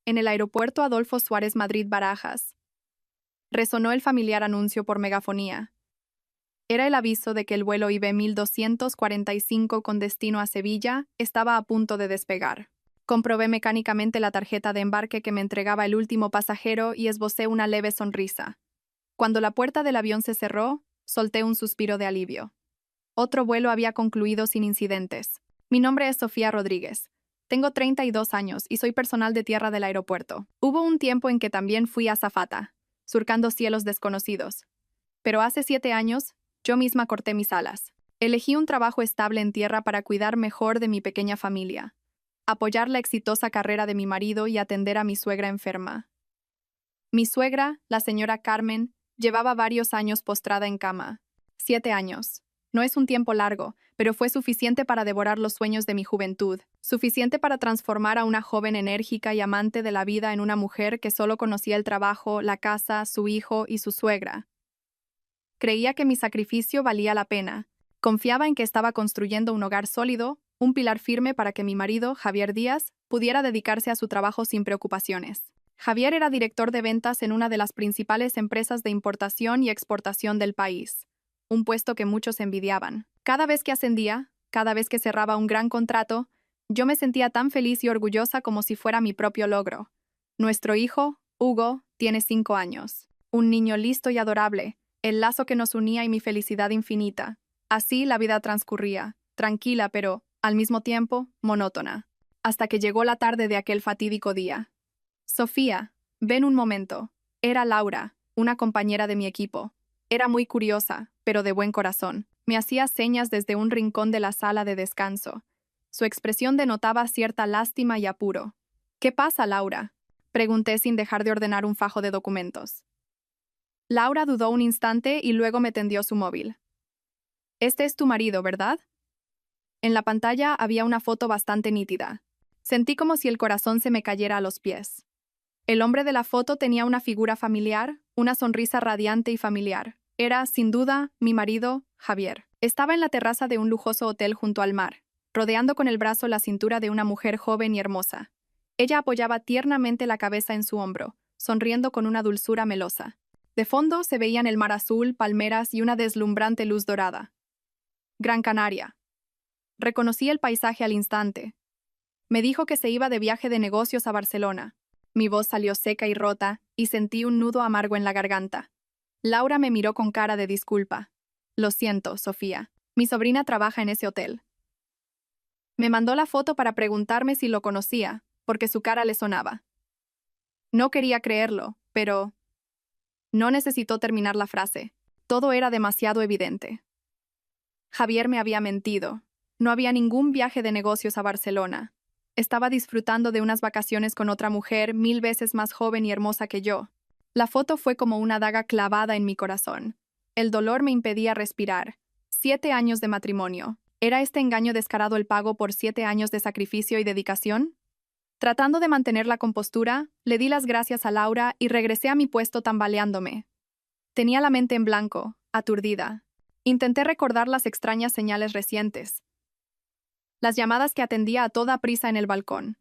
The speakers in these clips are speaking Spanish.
En el aeropuerto Adolfo Suárez Madrid-Barajas, resonó el familiar anuncio por megafonía. Era el aviso de que el vuelo IB 1245 con destino a Sevilla estaba a punto de despegar. Comprobé mecánicamente la tarjeta de embarque que me entregaba el último pasajero y esbocé una leve sonrisa. Cuando la puerta del avión se cerró, solté un suspiro de alivio. Otro vuelo había concluido sin incidentes. Mi nombre es Sofía Rodríguez. Tengo 32 años y soy personal de tierra del aeropuerto. Hubo un tiempo en que también fui azafata, surcando cielos desconocidos. Pero hace 7 años, yo misma corté mis alas. Elegí un trabajo estable en tierra para cuidar mejor de mi pequeña familia, apoyar la exitosa carrera de mi marido y atender a mi suegra enferma. Mi suegra, la señora Carmen, llevaba varios años postrada en cama. 7 años. No es un tiempo largo, pero fue suficiente para devorar los sueños de mi juventud, suficiente para transformar a una joven enérgica y amante de la vida en una mujer que solo conocía el trabajo, la casa, su hijo y su suegra. Creía que mi sacrificio valía la pena. Confiaba en que estaba construyendo un hogar sólido, un pilar firme para que mi marido, Javier Díaz, pudiera dedicarse a su trabajo sin preocupaciones. Javier era director de ventas en una de las principales empresas de importación y exportación del país, un puesto que muchos envidiaban. Cada vez que ascendía, cada vez que cerraba un gran contrato, yo me sentía tan feliz y orgullosa como si fuera mi propio logro. Nuestro hijo, Hugo, tiene 5 años. Un niño listo y adorable, el lazo que nos unía y mi felicidad infinita. Así la vida transcurría, tranquila pero, al mismo tiempo, monótona. Hasta que llegó la tarde de aquel fatídico día. Sofía, ven un momento. Era Laura, una compañera de mi equipo. Era muy curiosa, pero de buen corazón. Me hacía señas desde un rincón de la sala de descanso. Su expresión denotaba cierta lástima y apuro. ¿Qué pasa, Laura?, pregunté sin dejar de ordenar un fajo de documentos. Laura dudó un instante y luego me tendió su móvil. Este es tu marido, ¿verdad? En la pantalla había una foto bastante nítida. Sentí como si el corazón se me cayera a los pies. El hombre de la foto tenía una figura familiar, una sonrisa radiante y familiar. Era, sin duda, mi marido, Javier. Estaba en la terraza de un lujoso hotel junto al mar, rodeando con el brazo la cintura de una mujer joven y hermosa. Ella apoyaba tiernamente la cabeza en su hombro, sonriendo con una dulzura melosa. De fondo se veían el mar azul, palmeras y una deslumbrante luz dorada. Gran Canaria. Reconocí el paisaje al instante. Me dijo que se iba de viaje de negocios a Barcelona. Mi voz salió seca y rota, y sentí un nudo amargo en la garganta. Laura me miró con cara de disculpa. Lo siento, Sofía. Mi sobrina trabaja en ese hotel. Me mandó la foto para preguntarme si lo conocía, porque su cara le sonaba. No quería creerlo, pero... No necesitó terminar la frase. Todo era demasiado evidente. Javier me había mentido. No había ningún viaje de negocios a Barcelona. Estaba disfrutando de unas vacaciones con otra mujer 1000 veces más joven y hermosa que yo. La foto fue como una daga clavada en mi corazón. El dolor me impedía respirar. 7 años de matrimonio. ¿Era este engaño descarado el pago por 7 años de sacrificio y dedicación? Tratando de mantener la compostura, le di las gracias a Laura y regresé a mi puesto tambaleándome. Tenía la mente en blanco, aturdida. Intenté recordar las extrañas señales recientes. Las llamadas que atendía a toda prisa en el balcón.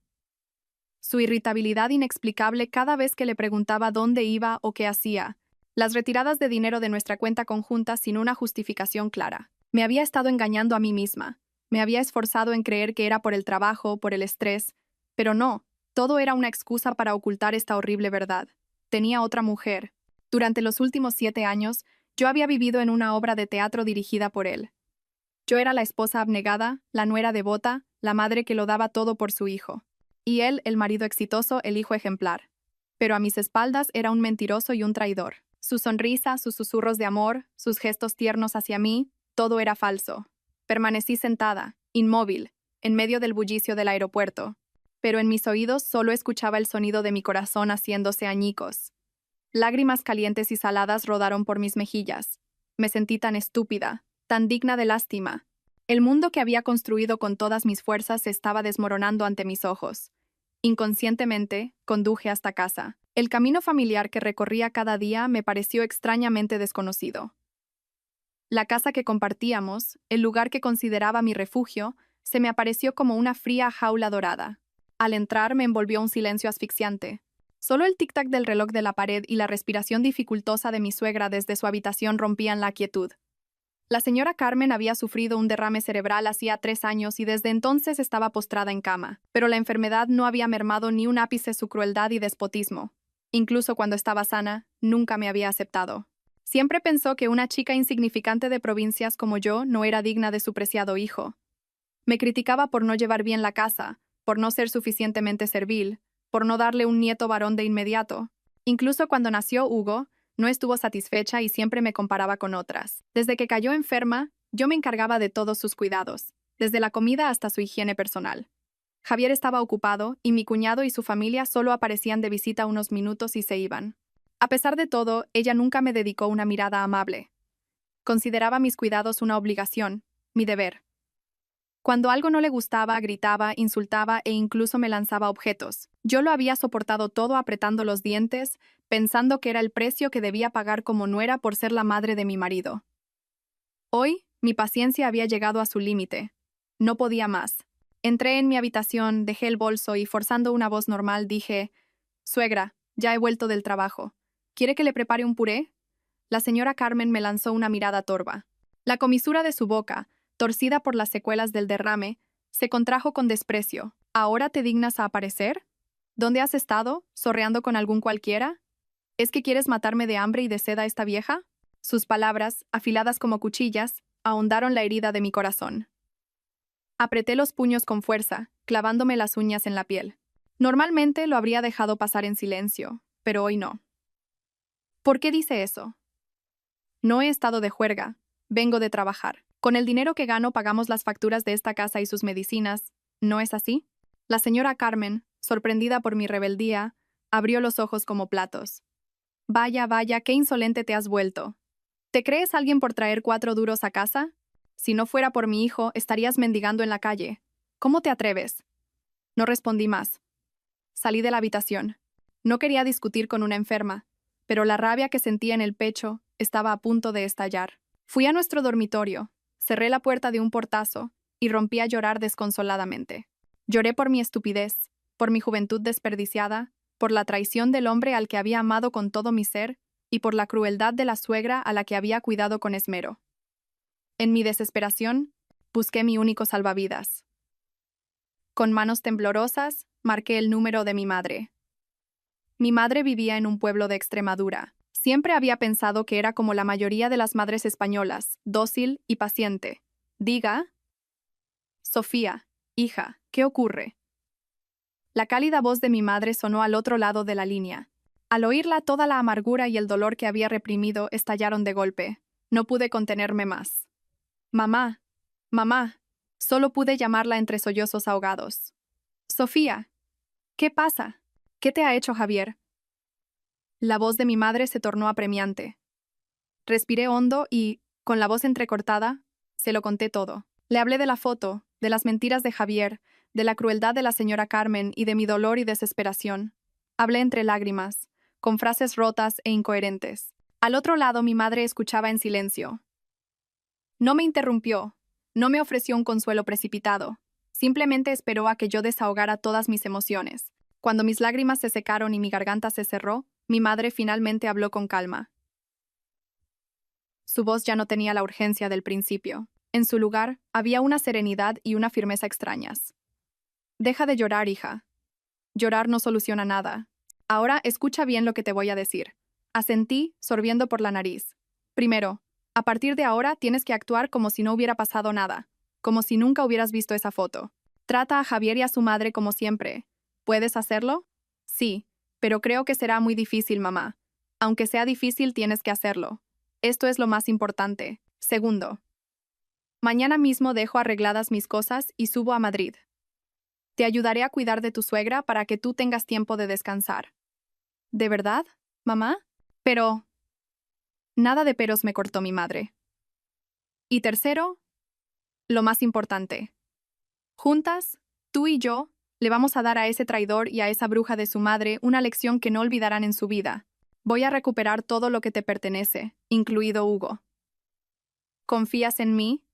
Su irritabilidad inexplicable cada vez que le preguntaba dónde iba o qué hacía. Las retiradas de dinero de nuestra cuenta conjunta sin una justificación clara. Me había estado engañando a mí misma. Me había esforzado en creer que era por el trabajo, por el estrés. Pero no, todo era una excusa para ocultar esta horrible verdad. Tenía otra mujer. Durante los últimos 7 años, yo había vivido en una obra de teatro dirigida por él. Yo era la esposa abnegada, la nuera devota, la madre que lo daba todo por su hijo. Y él, el marido exitoso, el hijo ejemplar. Pero a mis espaldas era un mentiroso y un traidor. Su sonrisa, sus susurros de amor, sus gestos tiernos hacia mí, todo era falso. Permanecí sentada, inmóvil, en medio del bullicio del aeropuerto. Pero en mis oídos solo escuchaba el sonido de mi corazón haciéndose añicos. Lágrimas calientes y saladas rodaron por mis mejillas. Me sentí tan estúpida, tan digna de lástima. El mundo que había construido con todas mis fuerzas se estaba desmoronando ante mis ojos. Inconscientemente, conduje hasta casa. El camino familiar que recorría cada día me pareció extrañamente desconocido. La casa que compartíamos, el lugar que consideraba mi refugio, se me apareció como una fría jaula dorada. Al entrar me envolvió un silencio asfixiante. Solo el tic-tac del reloj de la pared y la respiración dificultosa de mi suegra desde su habitación rompían la quietud. La señora Carmen había sufrido un derrame cerebral hacía 3 años y desde entonces estaba postrada en cama, pero la enfermedad no había mermado ni un ápice su crueldad y despotismo. Incluso cuando estaba sana, nunca me había aceptado. Siempre pensó que una chica insignificante de provincias como yo no era digna de su preciado hijo. Me criticaba por no llevar bien la casa, por no ser suficientemente servil, por no darle un nieto varón de inmediato. Incluso cuando nació Hugo, no estuvo satisfecha y siempre me comparaba con otras. Desde que cayó enferma, yo me encargaba de todos sus cuidados, desde la comida hasta su higiene personal. Javier estaba ocupado y mi cuñado y su familia solo aparecían de visita unos minutos y se iban. A pesar de todo, ella nunca me dedicó una mirada amable. Consideraba mis cuidados una obligación, mi deber. Cuando algo no le gustaba, gritaba, insultaba e incluso me lanzaba objetos. Yo lo había soportado todo apretando los dientes, pensando que era el precio que debía pagar como nuera por ser la madre de mi marido. Hoy, mi paciencia había llegado a su límite. No podía más. Entré en mi habitación, dejé el bolso y, forzando una voz normal, dije: «Suegra, ya he vuelto del trabajo. ¿Quiere que le prepare un puré?» La señora Carmen me lanzó una mirada torva. La comisura de su boca, torcida por las secuelas del derrame, se contrajo con desprecio. ¿Ahora te dignas a aparecer? ¿Dónde has estado? ¿Sorreando con algún cualquiera? ¿Es que quieres matarme de hambre y de sed a esta vieja? Sus palabras, afiladas como cuchillas, ahondaron la herida de mi corazón. Apreté los puños con fuerza, clavándome las uñas en la piel. Normalmente lo habría dejado pasar en silencio, pero hoy no. ¿Por qué dice eso? No he estado de juerga, vengo de trabajar. Con el dinero que gano pagamos las facturas de esta casa y sus medicinas, ¿no es así? La señora Carmen, sorprendida por mi rebeldía, abrió los ojos como platos. Vaya, vaya, qué insolente te has vuelto. ¿Te crees alguien por traer 4 duros a casa? Si no fuera por mi hijo, estarías mendigando en la calle. ¿Cómo te atreves? No respondí más. Salí de la habitación. No quería discutir con una enferma, pero la rabia que sentía en el pecho estaba a punto de estallar. Fui a nuestro dormitorio, cerré la puerta de un portazo y rompí a llorar desconsoladamente. Lloré por mi estupidez, por mi juventud desperdiciada, por la traición del hombre al que había amado con todo mi ser y por la crueldad de la suegra a la que había cuidado con esmero. En mi desesperación, busqué mi único salvavidas. Con manos temblorosas, marqué el número de mi madre. Mi madre vivía en un pueblo de Extremadura. Siempre había pensado que era como la mayoría de las madres españolas, dócil y paciente. Diga. Sofía, hija, ¿qué ocurre? La cálida voz de mi madre sonó al otro lado de la línea. Al oírla, toda la amargura y el dolor que había reprimido estallaron de golpe. No pude contenerme más. Mamá, mamá. Solo pude llamarla entre sollozos ahogados. Sofía, ¿qué pasa? ¿Qué te ha hecho Javier? La voz de mi madre se tornó apremiante. Respiré hondo y, con la voz entrecortada, se lo conté todo. Le hablé de la foto, de las mentiras de Javier, de la crueldad de la señora Carmen y de mi dolor y desesperación. Hablé entre lágrimas, con frases rotas e incoherentes. Al otro lado mi madre escuchaba en silencio. No me interrumpió, no me ofreció un consuelo precipitado, simplemente esperó a que yo desahogara todas mis emociones. Cuando mis lágrimas se secaron y mi garganta se cerró, mi madre finalmente habló con calma. Su voz ya no tenía la urgencia del principio. En su lugar, había una serenidad y una firmeza extrañas. Deja de llorar, hija. Llorar no soluciona nada. Ahora escucha bien lo que te voy a decir. Asentí, sorbiendo por la nariz. Primero, a partir de ahora tienes que actuar como si no hubiera pasado nada, como si nunca hubieras visto esa foto. Trata a Javier y a su madre como siempre. ¿Puedes hacerlo? Sí, pero creo que será muy difícil, mamá. Aunque sea difícil, tienes que hacerlo. Esto es lo más importante. Segundo, mañana mismo dejo arregladas mis cosas y subo a Madrid. Te ayudaré a cuidar de tu suegra para que tú tengas tiempo de descansar. ¿De verdad, mamá? Pero... Nada de peros, me cortó mi madre. Y tercero, lo más importante. Juntas, tú y yo, le vamos a dar a ese traidor y a esa bruja de su madre una lección que no olvidarán en su vida. Voy a recuperar todo lo que te pertenece, incluido Hugo. ¿Confías en mí?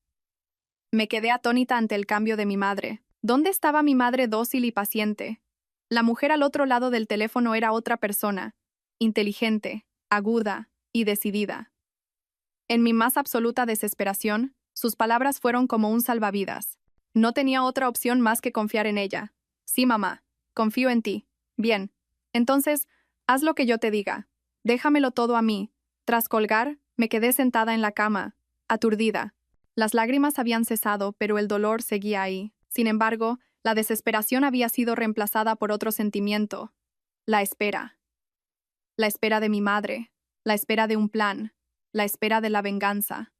Me quedé atónita ante el cambio de mi madre. ¿Dónde estaba mi madre dócil y paciente? La mujer al otro lado del teléfono era otra persona, inteligente, aguda y decidida. En mi más absoluta desesperación, sus palabras fueron como un salvavidas. No tenía otra opción más que confiar en ella. Sí, mamá, confío en ti. Bien. Entonces, haz lo que yo te diga. Déjamelo todo a mí. Tras colgar, me quedé sentada en la cama, aturdida. Las lágrimas habían cesado, pero el dolor seguía ahí. Sin embargo, la desesperación había sido reemplazada por otro sentimiento: la espera. La espera de mi madre, la espera de un plan, la espera de la venganza.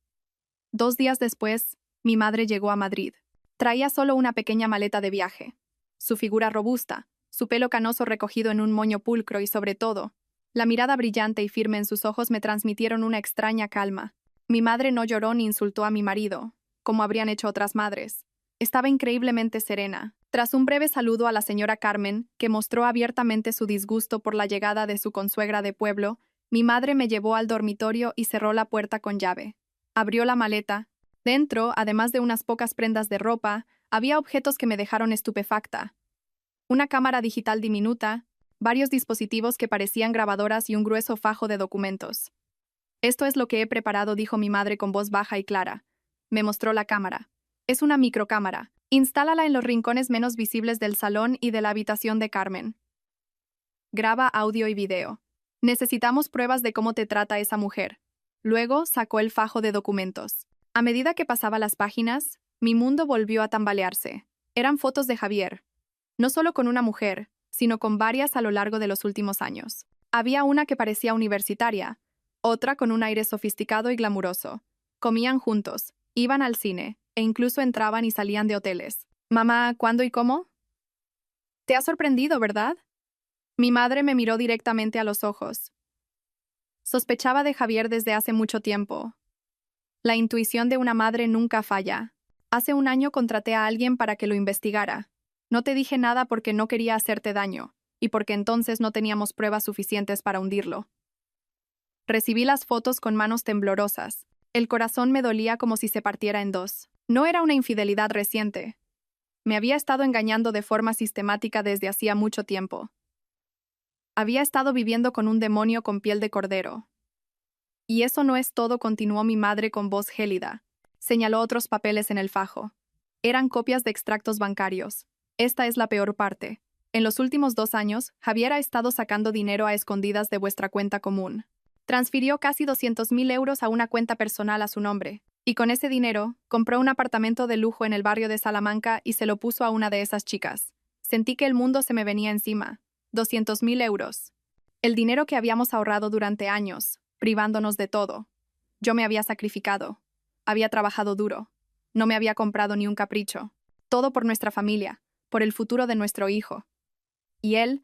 2 días después, mi madre llegó a Madrid. Traía solo una pequeña maleta de viaje. Su figura robusta, su pelo canoso recogido en un moño pulcro y, sobre todo, la mirada brillante y firme en sus ojos me transmitieron una extraña calma. Mi madre no lloró ni insultó a mi marido, como habrían hecho otras madres. Estaba increíblemente serena. Tras un breve saludo a la señora Carmen, que mostró abiertamente su disgusto por la llegada de su consuegra de pueblo, mi madre me llevó al dormitorio y cerró la puerta con llave. Abrió la maleta. Dentro, además de unas pocas prendas de ropa, había objetos que me dejaron estupefacta. Una cámara digital diminuta, varios dispositivos que parecían grabadoras y un grueso fajo de documentos. «Esto es lo que he preparado», dijo mi madre con voz baja y clara. Me mostró la cámara. Es una microcámara. Instálala en los rincones menos visibles del salón y de la habitación de Carmen. Graba audio y video. Necesitamos pruebas de cómo te trata esa mujer. Luego sacó el fajo de documentos. A medida que pasaba las páginas, mi mundo volvió a tambalearse. Eran fotos de Javier. No solo con una mujer, sino con varias a lo largo de los últimos años. Había una que parecía universitaria, otra con un aire sofisticado y glamuroso. Comían juntos, iban al cine, e incluso entraban y salían de hoteles. Mamá, ¿cuándo y cómo? Te ha sorprendido, ¿verdad? Mi madre me miró directamente a los ojos. Sospechaba de Javier desde hace mucho tiempo. La intuición de una madre nunca falla. Hace un año contraté a alguien para que lo investigara. No te dije nada porque no quería hacerte daño, y porque entonces no teníamos pruebas suficientes para hundirlo. Recibí las fotos con manos temblorosas. El corazón me dolía como si se partiera en dos. No era una infidelidad reciente. Me había estado engañando de forma sistemática desde hacía mucho tiempo. Había estado viviendo con un demonio con piel de cordero. Y eso no es todo, continuó mi madre con voz gélida. Señaló otros papeles en el fajo. Eran copias de extractos bancarios. Esta es la peor parte. En los últimos 2 años, Javier ha estado sacando dinero a escondidas de vuestra cuenta común. Transfirió casi 200.000 euros a una cuenta personal a su nombre. Y con ese dinero, compró un apartamento de lujo en el barrio de Salamanca y se lo puso a una de esas chicas. Sentí que el mundo se me venía encima. 200.000 euros. El dinero que habíamos ahorrado durante años, privándonos de todo. Yo me había sacrificado. Había trabajado duro. No me había comprado ni un capricho. Todo por nuestra familia, por el futuro de nuestro hijo. Y él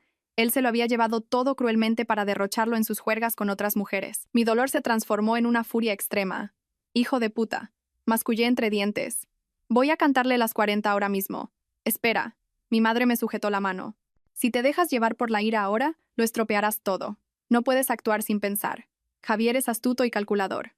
se lo había llevado todo cruelmente para derrocharlo en sus juergas con otras mujeres. Mi dolor se transformó en una furia extrema. Hijo de puta. Mascullé entre dientes. Voy a cantarle las 40 ahora mismo. Espera. Mi madre me sujetó la mano. Si te dejas llevar por la ira ahora, lo estropearás todo. No puedes actuar sin pensar. Javier es astuto y calculador.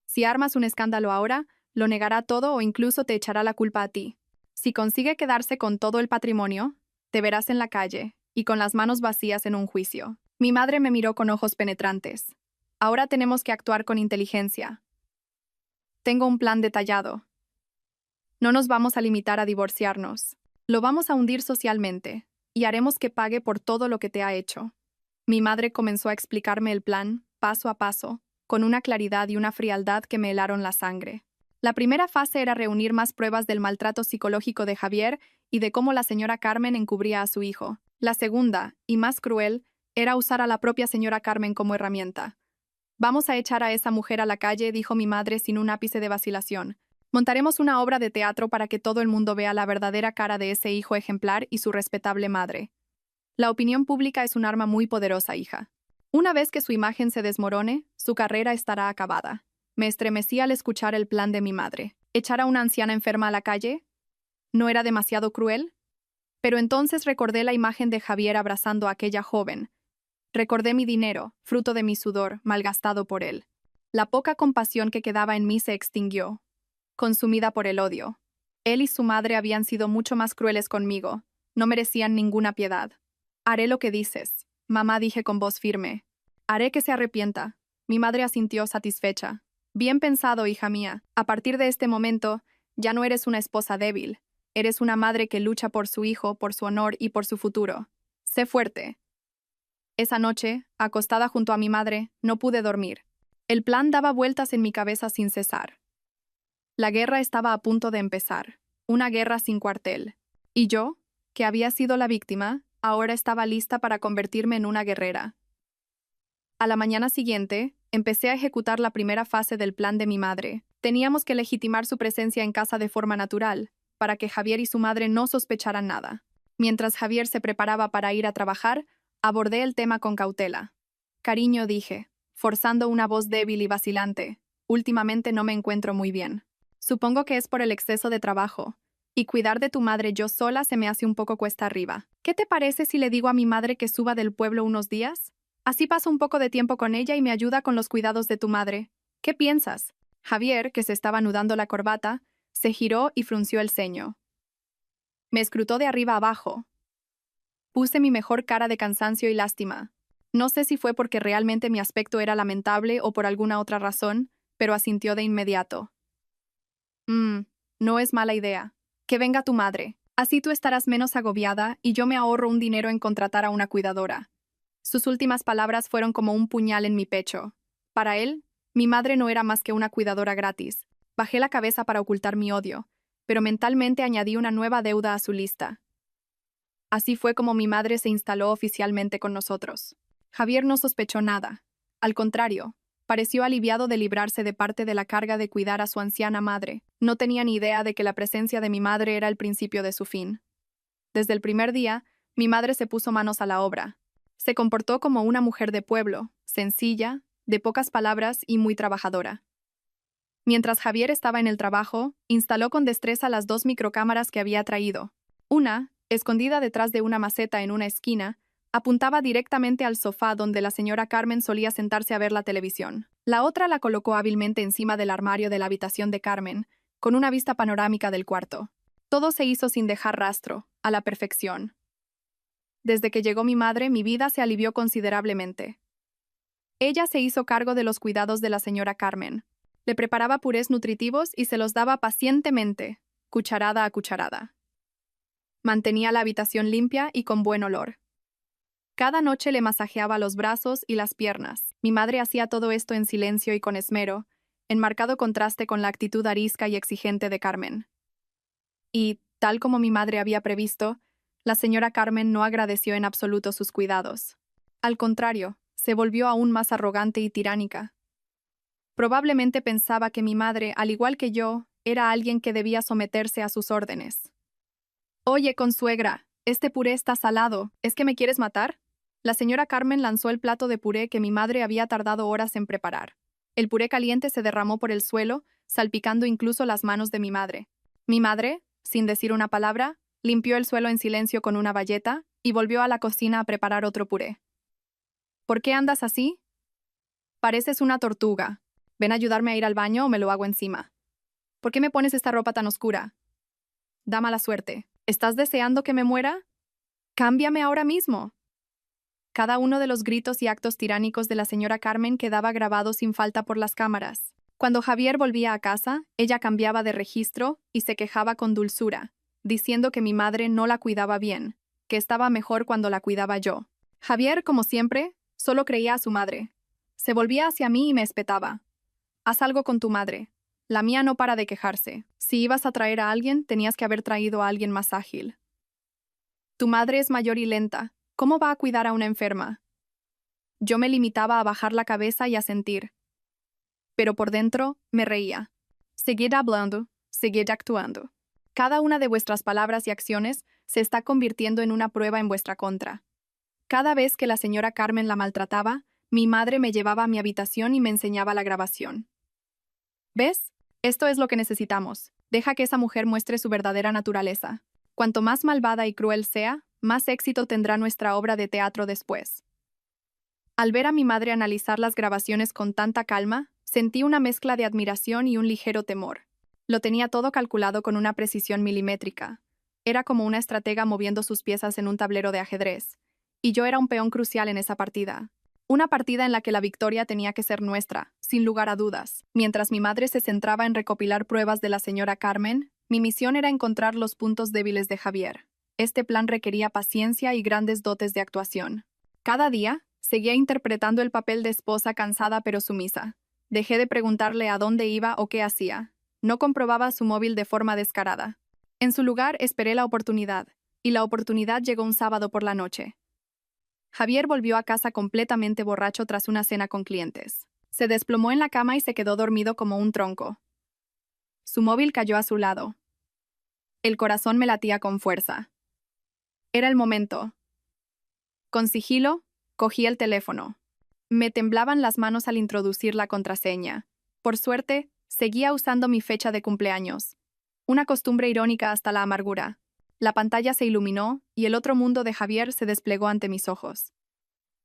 Si armas un escándalo ahora, lo negará todo o incluso te echará la culpa a ti. Si consigue quedarse con todo el patrimonio, te verás en la calle y con las manos vacías en un juicio. Mi madre me miró con ojos penetrantes. Ahora tenemos que actuar con inteligencia. Tengo un plan detallado. No nos vamos a limitar a divorciarnos. Lo vamos a hundir socialmente y haremos que pague por todo lo que te ha hecho. Mi madre comenzó a explicarme el plan, paso a paso, con una claridad y una frialdad que me helaron la sangre. La primera fase era reunir más pruebas del maltrato psicológico de Javier y de cómo la señora Carmen encubría a su hijo. La segunda, y más cruel, era usar a la propia señora Carmen como herramienta. Vamos a echar a esa mujer a la calle, dijo mi madre sin un ápice de vacilación. Montaremos una obra de teatro para que todo el mundo vea la verdadera cara de ese hijo ejemplar y su respetable madre. La opinión pública es un arma muy poderosa, hija. Una vez que su imagen se desmorone, su carrera estará acabada. Me estremecí al escuchar el plan de mi madre. ¿Echar a una anciana enferma a la calle? ¿No era demasiado cruel? Pero entonces recordé la imagen de Javier abrazando a aquella joven. Recordé mi dinero, fruto de mi sudor, malgastado por él. La poca compasión que quedaba en mí se extinguió, consumida por el odio. Él y su madre habían sido mucho más crueles conmigo. No merecían ninguna piedad. Haré lo que dices, mamá, dije con voz firme. Haré que se arrepienta. Mi madre asintió satisfecha. Bien pensado, hija mía. A partir de este momento, ya no eres una esposa débil. Eres una madre que lucha por su hijo, por su honor y por su futuro. Sé fuerte. Esa noche, acostada junto a mi madre, no pude dormir. El plan daba vueltas en mi cabeza sin cesar. La guerra estaba a punto de empezar. Una guerra sin cuartel. Y yo, que había sido la víctima, ahora estaba lista para convertirme en una guerrera. A la mañana siguiente, empecé a ejecutar la primera fase del plan de mi madre. Teníamos que legitimar su presencia en casa de forma natural, para que Javier y su madre no sospecharan nada. Mientras Javier se preparaba para ir a trabajar, abordé el tema con cautela. Cariño, dije, forzando una voz débil y vacilante, últimamente no me encuentro muy bien. Supongo que es por el exceso de trabajo. Y cuidar de tu madre yo sola se me hace un poco cuesta arriba. ¿Qué te parece si le digo a mi madre que suba del pueblo unos días? Así paso un poco de tiempo con ella y me ayuda con los cuidados de tu madre. ¿Qué piensas? Javier, que se estaba anudando la corbata, se giró y frunció el ceño. Me escrutó de arriba abajo. Puse mi mejor cara de cansancio y lástima. No sé si fue porque realmente mi aspecto era lamentable o por alguna otra razón, pero asintió de inmediato. No es mala idea. Que venga tu madre. Así tú estarás menos agobiada y yo me ahorro un dinero en contratar a una cuidadora. Sus últimas palabras fueron como un puñal en mi pecho. Para él, mi madre no era más que una cuidadora gratis. Bajé la cabeza para ocultar mi odio, pero mentalmente añadí una nueva deuda a su lista. Así fue como mi madre se instaló oficialmente con nosotros. Javier no sospechó nada. Al contrario, pareció aliviado de librarse de parte de la carga de cuidar a su anciana madre. No tenía ni idea de que la presencia de mi madre era el principio de su fin. Desde el primer día, mi madre se puso manos a la obra. Se comportó como una mujer de pueblo, sencilla, de pocas palabras y muy trabajadora. Mientras Javier estaba en el trabajo, instaló con destreza las 2 microcámaras que había traído. Una, escondida detrás de una maceta en una esquina, apuntaba directamente al sofá donde la señora Carmen solía sentarse a ver la televisión. La otra la colocó hábilmente encima del armario de la habitación de Carmen, con una vista panorámica del cuarto. Todo se hizo sin dejar rastro, a la perfección. Desde que llegó mi madre, mi vida se alivió considerablemente. Ella se hizo cargo de los cuidados de la señora Carmen. Le preparaba purés nutritivos y se los daba pacientemente, cucharada a cucharada. Mantenía la habitación limpia y con buen olor. Cada noche le masajeaba los brazos y las piernas. Mi madre hacía todo esto en silencio y con esmero, en marcado contraste con la actitud arisca y exigente de Carmen. Y, tal como mi madre había previsto, la señora Carmen no agradeció en absoluto sus cuidados. Al contrario, se volvió aún más arrogante y tiránica. Probablemente pensaba que mi madre, al igual que yo, era alguien que debía someterse a sus órdenes. «Oye, consuegra, este puré está salado. ¿Es que me quieres matar?» La señora Carmen lanzó el plato de puré que mi madre había tardado horas en preparar. El puré caliente se derramó por el suelo, salpicando incluso las manos de mi madre. Mi madre, sin decir una palabra, limpió el suelo en silencio con una bayeta y volvió a la cocina a preparar otro puré. «¿Por qué andas así?» «Pareces una tortuga. Ven a ayudarme a ir al baño o me lo hago encima». «¿Por qué me pones esta ropa tan oscura?» «Da mala suerte. ¿Estás deseando que me muera? ¡Cámbiame ahora mismo!» Cada uno de los gritos y actos tiránicos de la señora Carmen quedaba grabado sin falta por las cámaras. Cuando Javier volvía a casa, ella cambiaba de registro y se quejaba con dulzura, diciendo que mi madre no la cuidaba bien, que estaba mejor cuando la cuidaba yo. Javier, como siempre, solo creía a su madre. Se volvía hacia mí y me espetaba. «Haz algo con tu madre. La mía no para de quejarse. Si ibas a traer a alguien, tenías que haber traído a alguien más ágil. Tu madre es mayor y lenta. ¿Cómo va a cuidar a una enferma?» Yo me limitaba a bajar la cabeza y a sentir. Pero por dentro me reía. «Seguid hablando, seguid actuando. Cada una de vuestras palabras y acciones se está convirtiendo en una prueba en vuestra contra». Cada vez que la señora Carmen la maltrataba, mi madre me llevaba a mi habitación y me enseñaba la grabación. «¿Ves? Esto es lo que necesitamos. Deja que esa mujer muestre su verdadera naturaleza. Cuanto más malvada y cruel sea, más éxito tendrá nuestra obra de teatro después». Al ver a mi madre analizar las grabaciones con tanta calma, sentí una mezcla de admiración y un ligero temor. Lo tenía todo calculado con una precisión milimétrica. Era como una estratega moviendo sus piezas en un tablero de ajedrez. Y yo era un peón crucial en esa partida. Una partida en la que la victoria tenía que ser nuestra, sin lugar a dudas. Mientras mi madre se centraba en recopilar pruebas de la señora Carmen, mi misión era encontrar los puntos débiles de Javier. Este plan requería paciencia y grandes dotes de actuación. Cada día, seguía interpretando el papel de esposa cansada pero sumisa. Dejé de preguntarle a dónde iba o qué hacía. No comprobaba su móvil de forma descarada. En su lugar, esperé la oportunidad, y la oportunidad llegó un sábado por la noche. Javier volvió a casa completamente borracho tras una cena con clientes. Se desplomó en la cama y se quedó dormido como un tronco. Su móvil cayó a su lado. El corazón me latía con fuerza. Era el momento. Con sigilo, cogí el teléfono. Me temblaban las manos al introducir la contraseña. Por suerte, seguía usando mi fecha de cumpleaños. Una costumbre irónica hasta la amargura. La pantalla se iluminó y el otro mundo de Javier se desplegó ante mis ojos.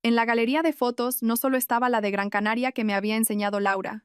En la galería de fotos no solo estaba la de Gran Canaria que me había enseñado Laura.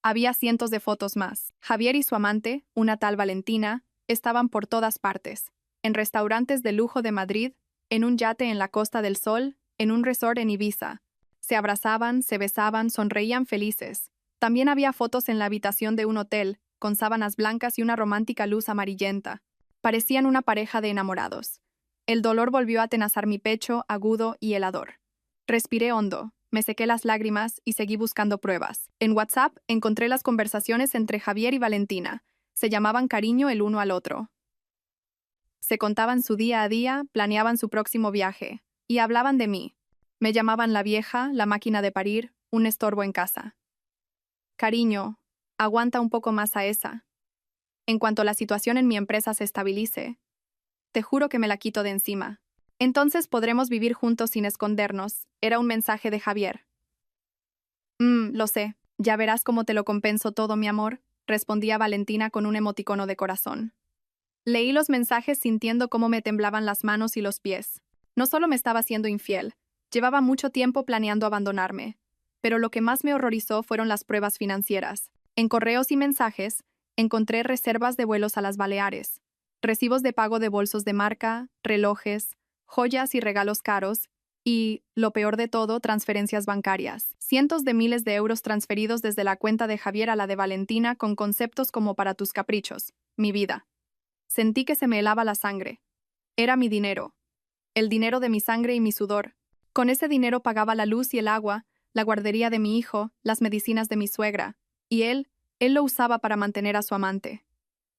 Había cientos de fotos más. Javier y su amante, una tal Valentina, estaban por todas partes. En restaurantes de lujo de Madrid, en un yate en la Costa del Sol, en un resort en Ibiza. Se abrazaban, se besaban, sonreían felices. También había fotos en la habitación de un hotel, con sábanas blancas y una romántica luz amarillenta. Parecían una pareja de enamorados. El dolor volvió a atenazar mi pecho, agudo y helador. Respiré hondo, me sequé las lágrimas y seguí buscando pruebas. En WhatsApp encontré las conversaciones entre Javier y Valentina. Se llamaban cariño el uno al otro. Se contaban su día a día, planeaban su próximo viaje. Y hablaban de mí. Me llamaban la vieja, la máquina de parir, un estorbo en casa. Cariño, aguanta un poco más a esa. En cuanto la situación en mi empresa se estabilice, te juro que me la quito de encima. Entonces podremos vivir juntos sin escondernos, era un mensaje de Javier. Lo sé, ya verás cómo te lo compenso todo, mi amor, respondía Valentina con un emoticono de corazón. Leí los mensajes sintiendo cómo me temblaban las manos y los pies. No solo me estaba siendo infiel, llevaba mucho tiempo planeando abandonarme. Pero lo que más me horrorizó fueron las pruebas financieras. En correos y mensajes, encontré reservas de vuelos a las Baleares, recibos de pago de bolsos de marca, relojes, joyas y regalos caros, y, lo peor de todo, transferencias bancarias. Cientos de miles de euros transferidos desde la cuenta de Javier a la de Valentina con conceptos como para tus caprichos, mi vida. Sentí que se me helaba la sangre. Era mi dinero. El dinero de mi sangre y mi sudor. Con ese dinero pagaba la luz y el agua, la guardería de mi hijo, las medicinas de mi suegra. Y él lo usaba para mantener a su amante.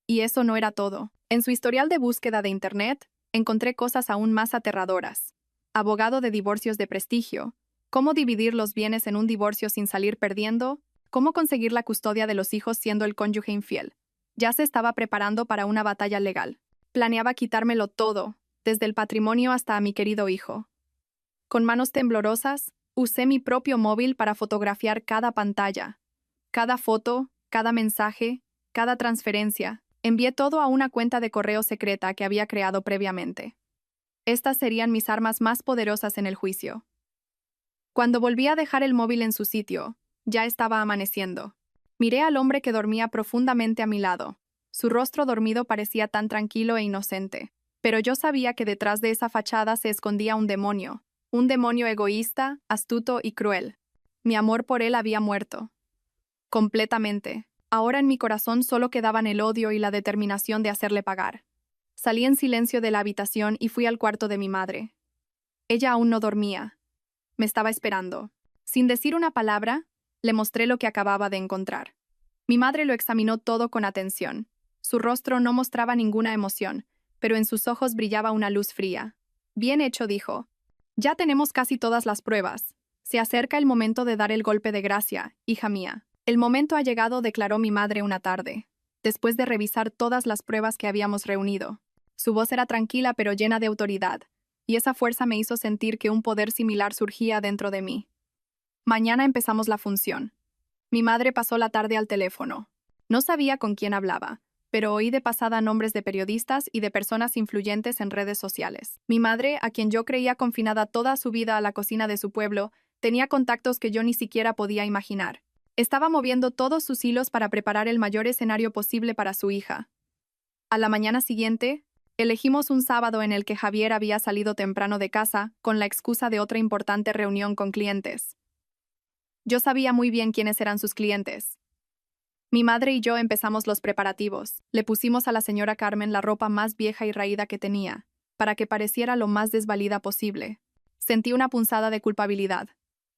Y eso no era todo. En su historial de búsqueda de Internet, encontré cosas aún más aterradoras. Abogado de divorcios de prestigio, cómo dividir los bienes en un divorcio sin salir perdiendo, cómo conseguir la custodia de los hijos siendo el cónyuge infiel. Ya se estaba preparando para una batalla legal. Planeaba quitármelo todo, desde el patrimonio hasta a mi querido hijo. Con manos temblorosas, usé mi propio móvil para fotografiar cada pantalla, cada foto, cada mensaje, cada transferencia. Envié todo a una cuenta de correo secreta que había creado previamente. Estas serían mis armas más poderosas en el juicio. Cuando volví a dejar el móvil en su sitio, ya estaba amaneciendo. Miré al hombre que dormía profundamente a mi lado. Su rostro dormido parecía tan tranquilo e inocente. Pero yo sabía que detrás de esa fachada se escondía un demonio egoísta, astuto y cruel. Mi amor por él había muerto. Completamente. Ahora en mi corazón solo quedaban el odio y la determinación de hacerle pagar. Salí en silencio de la habitación y fui al cuarto de mi madre. Ella aún no dormía. Me estaba esperando. Sin decir una palabra, le mostré lo que acababa de encontrar. Mi madre lo examinó todo con atención. Su rostro no mostraba ninguna emoción, pero en sus ojos brillaba una luz fría. Bien hecho, dijo. Ya tenemos casi todas las pruebas. Se acerca el momento de dar el golpe de gracia, hija mía. El momento ha llegado, declaró mi madre una tarde, después de revisar todas las pruebas que habíamos reunido. Su voz era tranquila pero llena de autoridad, y esa fuerza me hizo sentir que un poder similar surgía dentro de mí. Mañana empezamos la función. Mi madre pasó la tarde al teléfono. No sabía con quién hablaba, pero oí de pasada nombres de periodistas y de personas influyentes en redes sociales. Mi madre, a quien yo creía confinada toda su vida a la cocina de su pueblo, tenía contactos que yo ni siquiera podía imaginar. Estaba moviendo todos sus hilos para preparar el mayor escenario posible para su hija. A la mañana siguiente, elegimos un sábado en el que Javier había salido temprano de casa con la excusa de otra importante reunión con clientes. Yo sabía muy bien quiénes eran sus clientes. Mi madre y yo empezamos los preparativos. Le pusimos a la señora Carmen la ropa más vieja y raída que tenía, para que pareciera lo más desvalida posible. Sentí una punzada de culpabilidad,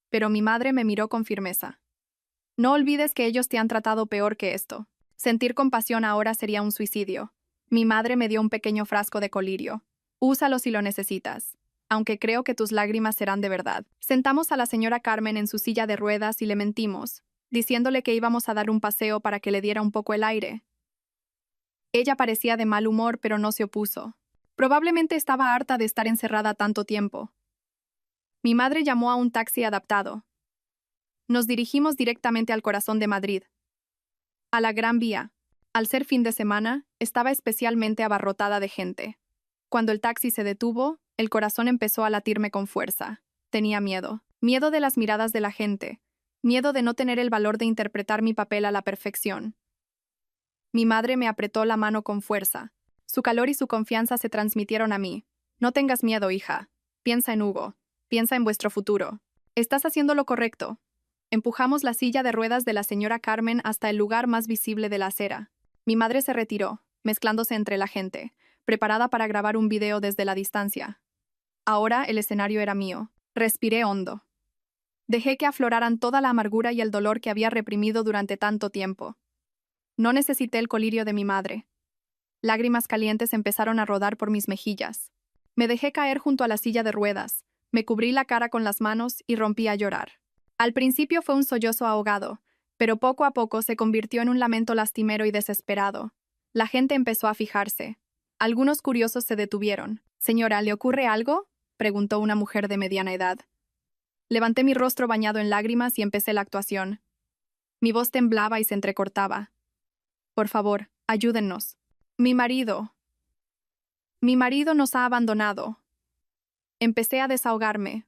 pero mi madre me miró con firmeza. No olvides que ellos te han tratado peor que esto. Sentir compasión ahora sería un suicidio. Mi madre me dio un pequeño frasco de colirio. Úsalo si lo necesitas, aunque creo que tus lágrimas serán de verdad. Sentamos a la señora Carmen en su silla de ruedas y le mentimos, diciéndole que íbamos a dar un paseo para que le diera un poco el aire. Ella parecía de mal humor, pero no se opuso. Probablemente estaba harta de estar encerrada tanto tiempo. Mi madre llamó a un taxi adaptado. Nos dirigimos directamente al corazón de Madrid, a la Gran Vía. Al ser fin de semana, estaba especialmente abarrotada de gente. Cuando el taxi se detuvo, el corazón empezó a latirme con fuerza. Tenía miedo. Miedo de las miradas de la gente. Miedo de no tener el valor de interpretar mi papel a la perfección. Mi madre me apretó la mano con fuerza. Su calor y su confianza se transmitieron a mí. No tengas miedo, hija. Piensa en Hugo. Piensa en vuestro futuro. Estás haciendo lo correcto. Empujamos la silla de ruedas de la señora Carmen hasta el lugar más visible de la acera. Mi madre se retiró, mezclándose entre la gente, preparada para grabar un video desde la distancia. Ahora el escenario era mío. Respiré hondo. Dejé que afloraran toda la amargura y el dolor que había reprimido durante tanto tiempo. No necesité el colirio de mi madre. Lágrimas calientes empezaron a rodar por mis mejillas. Me dejé caer junto a la silla de ruedas, me cubrí la cara con las manos y rompí a llorar. Al principio fue un sollozo ahogado, pero poco a poco se convirtió en un lamento lastimero y desesperado. La gente empezó a fijarse. Algunos curiosos se detuvieron. «Señora, ¿le ocurre algo?», preguntó una mujer de mediana edad. Levanté mi rostro bañado en lágrimas y empecé la actuación. Mi voz temblaba y se entrecortaba. «Por favor, ayúdennos. Mi marido nos ha abandonado». Empecé a desahogarme.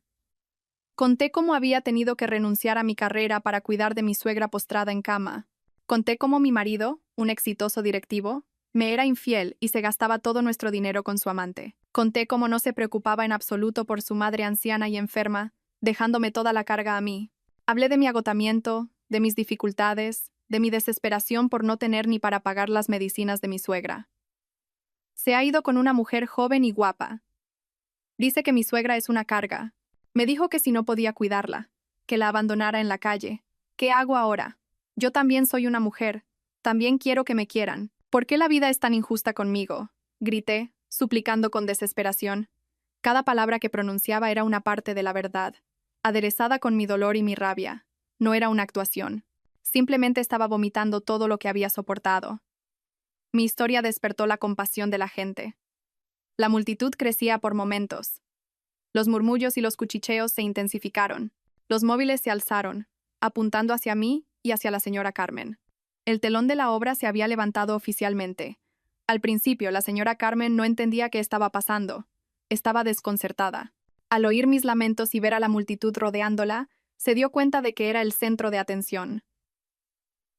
Conté cómo había tenido que renunciar a mi carrera para cuidar de mi suegra postrada en cama. Conté cómo mi marido, un exitoso directivo, me era infiel y se gastaba todo nuestro dinero con su amante. Conté cómo no se preocupaba en absoluto por su madre anciana y enferma, dejándome toda la carga a mí. Hablé de mi agotamiento, de mis dificultades, de mi desesperación por no tener ni para pagar las medicinas de mi suegra. Se ha ido con una mujer joven y guapa. Dice que mi suegra es una carga. Me dijo que si no podía cuidarla, que la abandonara en la calle. ¿Qué hago ahora? Yo también soy una mujer. También quiero que me quieran. ¿Por qué la vida es tan injusta conmigo?, grité, suplicando con desesperación. Cada palabra que pronunciaba era una parte de la verdad, aderezada con mi dolor y mi rabia. No era una actuación. Simplemente estaba vomitando todo lo que había soportado. Mi historia despertó la compasión de la gente. La multitud crecía por momentos. Los murmullos y los cuchicheos se intensificaron. Los móviles se alzaron, apuntando hacia mí y hacia la señora Carmen. El telón de la obra se había levantado oficialmente. Al principio, la señora Carmen no entendía qué estaba pasando. Estaba desconcertada. Al oír mis lamentos y ver a la multitud rodeándola, se dio cuenta de que era el centro de atención.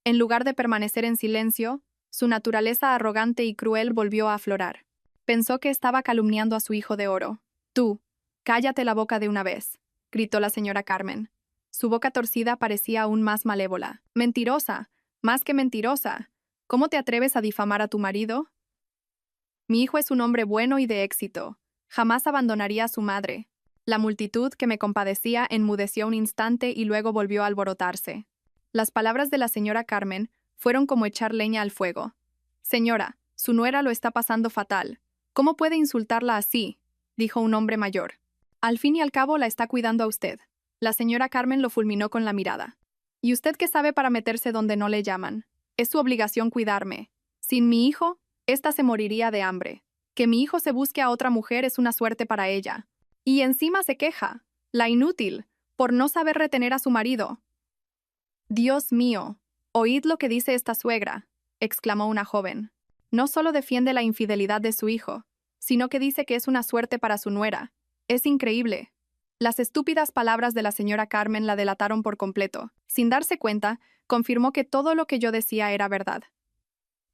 En lugar de permanecer en silencio, su naturaleza arrogante y cruel volvió a aflorar. Pensó que estaba calumniando a su hijo de oro. «Tú, cállate la boca de una vez», gritó la señora Carmen. Su boca torcida parecía aún más malévola. «Mentirosa, más que mentirosa. ¿Cómo te atreves a difamar a tu marido? Mi hijo es un hombre bueno y de éxito. Jamás abandonaría a su madre». La multitud, que me compadecía, enmudeció un instante y luego volvió a alborotarse. Las palabras de la señora Carmen fueron como echar leña al fuego. «Señora, su nuera lo está pasando fatal. ¿Cómo puede insultarla así?», dijo un hombre mayor. «Al fin y al cabo la está cuidando a usted». La señora Carmen lo fulminó con la mirada. «¿Y usted qué sabe para meterse donde no le llaman? Es su obligación cuidarme. Sin mi hijo, ésta se moriría de hambre. Que mi hijo se busque a otra mujer es una suerte para ella. Y encima se queja, la inútil, por no saber retener a su marido». «Dios mío, oíd lo que dice esta suegra», exclamó una joven. «No solo defiende la infidelidad de su hijo, sino que dice que es una suerte para su nuera. Es increíble». Las estúpidas palabras de la señora Carmen la delataron por completo. Sin darse cuenta, confirmó que todo lo que yo decía era verdad.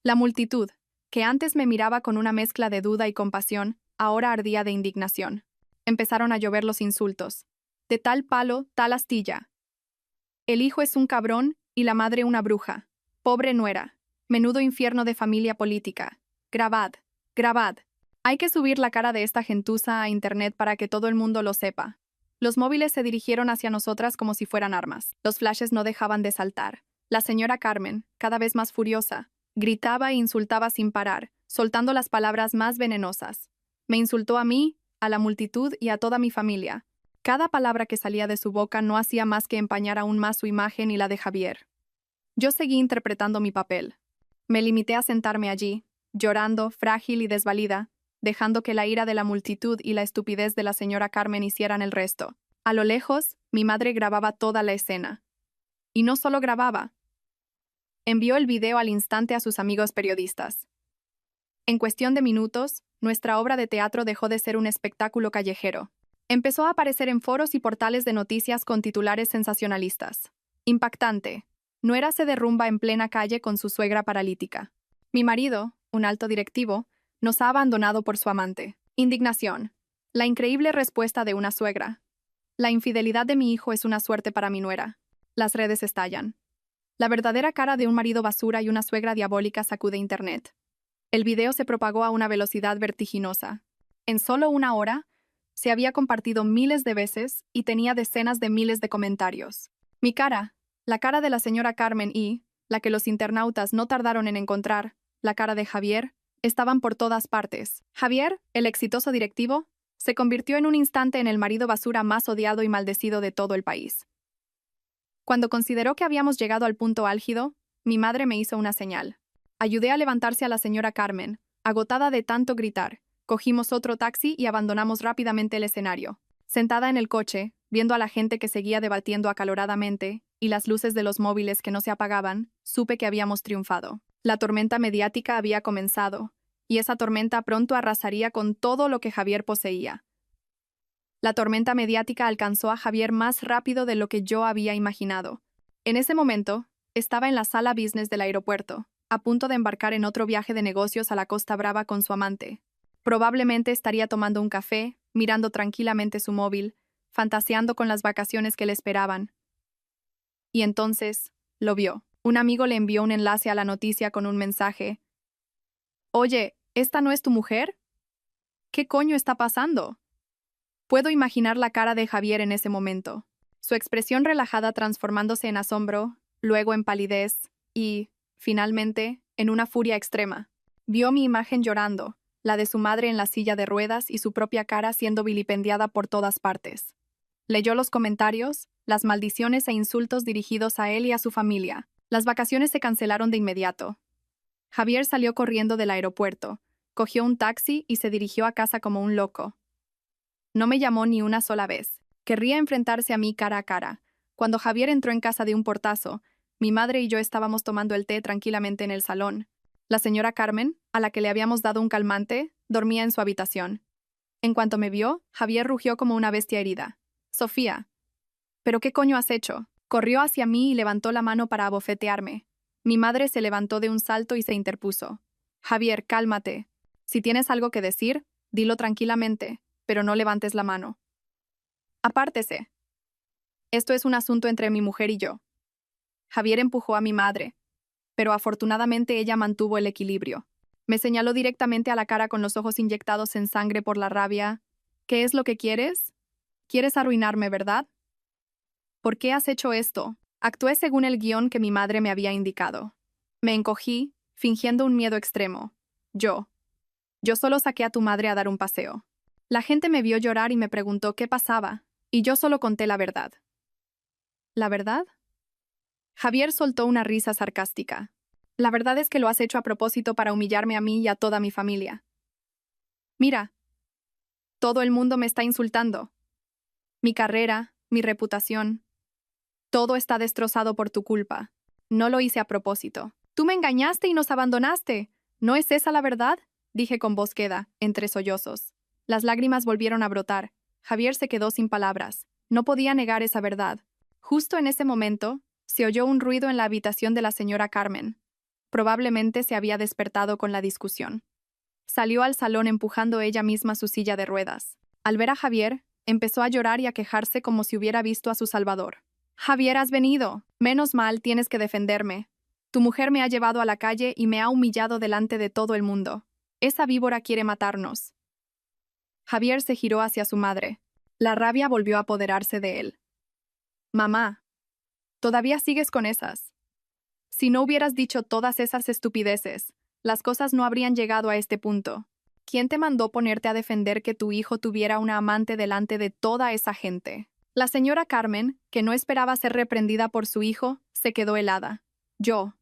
La multitud, que antes me miraba con una mezcla de duda y compasión, ahora ardía de indignación. Empezaron a llover los insultos. De tal palo, tal astilla. El hijo es un cabrón y la madre una bruja. Pobre nuera. Menudo infierno de familia política. Grabad, grabad. Hay que subir la cara de esta gentuza a internet para que todo el mundo lo sepa. Los móviles se dirigieron hacia nosotras como si fueran armas. Los flashes no dejaban de saltar. La señora Carmen, cada vez más furiosa, gritaba e insultaba sin parar, soltando las palabras más venenosas. Me insultó a mí, a la multitud y a toda mi familia. Cada palabra que salía de su boca no hacía más que empañar aún más su imagen y la de Javier. Yo seguí interpretando mi papel. Me limité a sentarme allí, llorando, frágil y desvalida, dejando que la ira de la multitud y la estupidez de la señora Carmen hicieran el resto. A lo lejos, mi madre grababa toda la escena. Y no solo grababa. Envió el video al instante a sus amigos periodistas. En cuestión de minutos, nuestra obra de teatro dejó de ser un espectáculo callejero. Empezó a aparecer en foros y portales de noticias con titulares sensacionalistas. Impactante. Nuera se derrumba en plena calle con su suegra paralítica. Mi marido, un alto directivo, nos ha abandonado por su amante. Indignación. La increíble respuesta de una suegra. La infidelidad de mi hijo es una suerte para mi nuera. Las redes estallan. La verdadera cara de un marido basura y una suegra diabólica sacude internet. El video se propagó a una velocidad vertiginosa. En solo una hora, se había compartido miles de veces y tenía decenas de miles de comentarios. Mi cara, la cara de la señora Carmen y, la que los internautas no tardaron en encontrar, la cara de Javier, estaban por todas partes. Javier, el exitoso directivo, se convirtió en un instante en el marido basura más odiado y maldecido de todo el país. Cuando consideró que habíamos llegado al punto álgido, mi madre me hizo una señal. Ayudé a levantarse a la señora Carmen, agotada de tanto gritar. Cogimos otro taxi y abandonamos rápidamente el escenario. Sentada en el coche, viendo a la gente que seguía debatiendo acaloradamente y las luces de los móviles que no se apagaban, supe que habíamos triunfado. La tormenta mediática había comenzado, y esa tormenta pronto arrasaría con todo lo que Javier poseía. La tormenta mediática alcanzó a Javier más rápido de lo que yo había imaginado. En ese momento, estaba en la sala business del aeropuerto, a punto de embarcar en otro viaje de negocios a la Costa Brava con su amante. Probablemente estaría tomando un café, mirando tranquilamente su móvil, fantaseando con las vacaciones que le esperaban. Y entonces, lo vio. Un amigo le envió un enlace a la noticia con un mensaje. Oye, ¿esta no es tu mujer? ¿Qué coño está pasando? Puedo imaginar la cara de Javier en ese momento. Su expresión relajada transformándose en asombro, luego en palidez y, finalmente, en una furia extrema. Vio mi imagen llorando, la de su madre en la silla de ruedas y su propia cara siendo vilipendiada por todas partes. Leyó los comentarios, las maldiciones e insultos dirigidos a él y a su familia. Las vacaciones se cancelaron de inmediato. Javier salió corriendo del aeropuerto, cogió un taxi y se dirigió a casa como un loco. No me llamó ni una sola vez. Querría enfrentarse a mí cara a cara. Cuando Javier entró en casa de un portazo, mi madre y yo estábamos tomando el té tranquilamente en el salón. La señora Carmen, a la que le habíamos dado un calmante, dormía en su habitación. En cuanto me vio, Javier rugió como una bestia herida. «Sofía, ¿pero qué coño has hecho?» Corrió hacia mí y levantó la mano para abofetearme. Mi madre se levantó de un salto y se interpuso. «Javier, cálmate. Si tienes algo que decir, dilo tranquilamente, pero no levantes la mano. Apártese. Esto es un asunto entre mi mujer y yo». Javier empujó a mi madre, pero afortunadamente ella mantuvo el equilibrio. Me señaló directamente a la cara con los ojos inyectados en sangre por la rabia. «¿Qué es lo que quieres? ¿Quieres arruinarme, verdad? ¿Por qué has hecho esto?» Actué según el guión que mi madre me había indicado. Me encogí, fingiendo un miedo extremo. Yo solo saqué a tu madre a dar un paseo. La gente me vio llorar y me preguntó qué pasaba, y yo solo conté la verdad. ¿La verdad? Javier soltó una risa sarcástica. La verdad es que lo has hecho a propósito para humillarme a mí y a toda mi familia. Mira, todo el mundo me está insultando. Mi carrera, mi reputación. Todo está destrozado por tu culpa. No lo hice a propósito. Tú me engañaste y nos abandonaste. ¿No es esa la verdad?, dije con voz queda, entre sollozos. Las lágrimas volvieron a brotar. Javier se quedó sin palabras. No podía negar esa verdad. Justo en ese momento, Se oyó un ruido en la habitación de la señora Carmen. Probablemente se había despertado con la discusión. Salió al salón empujando ella misma su silla de ruedas. Al ver a Javier, empezó a llorar y a quejarse como si hubiera visto a su salvador. «Javier, has venido. Menos mal, tienes que defenderme. Tu mujer me ha llevado a la calle y me ha humillado delante de todo el mundo. Esa víbora quiere matarnos». Javier se giró hacia su madre. La rabia volvió a apoderarse de él. «Mamá, todavía sigues con esas. Si no hubieras dicho todas esas estupideces, las cosas no habrían llegado a este punto. ¿Quién te mandó ponerte a defender que tu hijo tuviera una amante delante de toda esa gente?» La señora Carmen, que no esperaba ser reprendida por su hijo, se quedó helada. Yo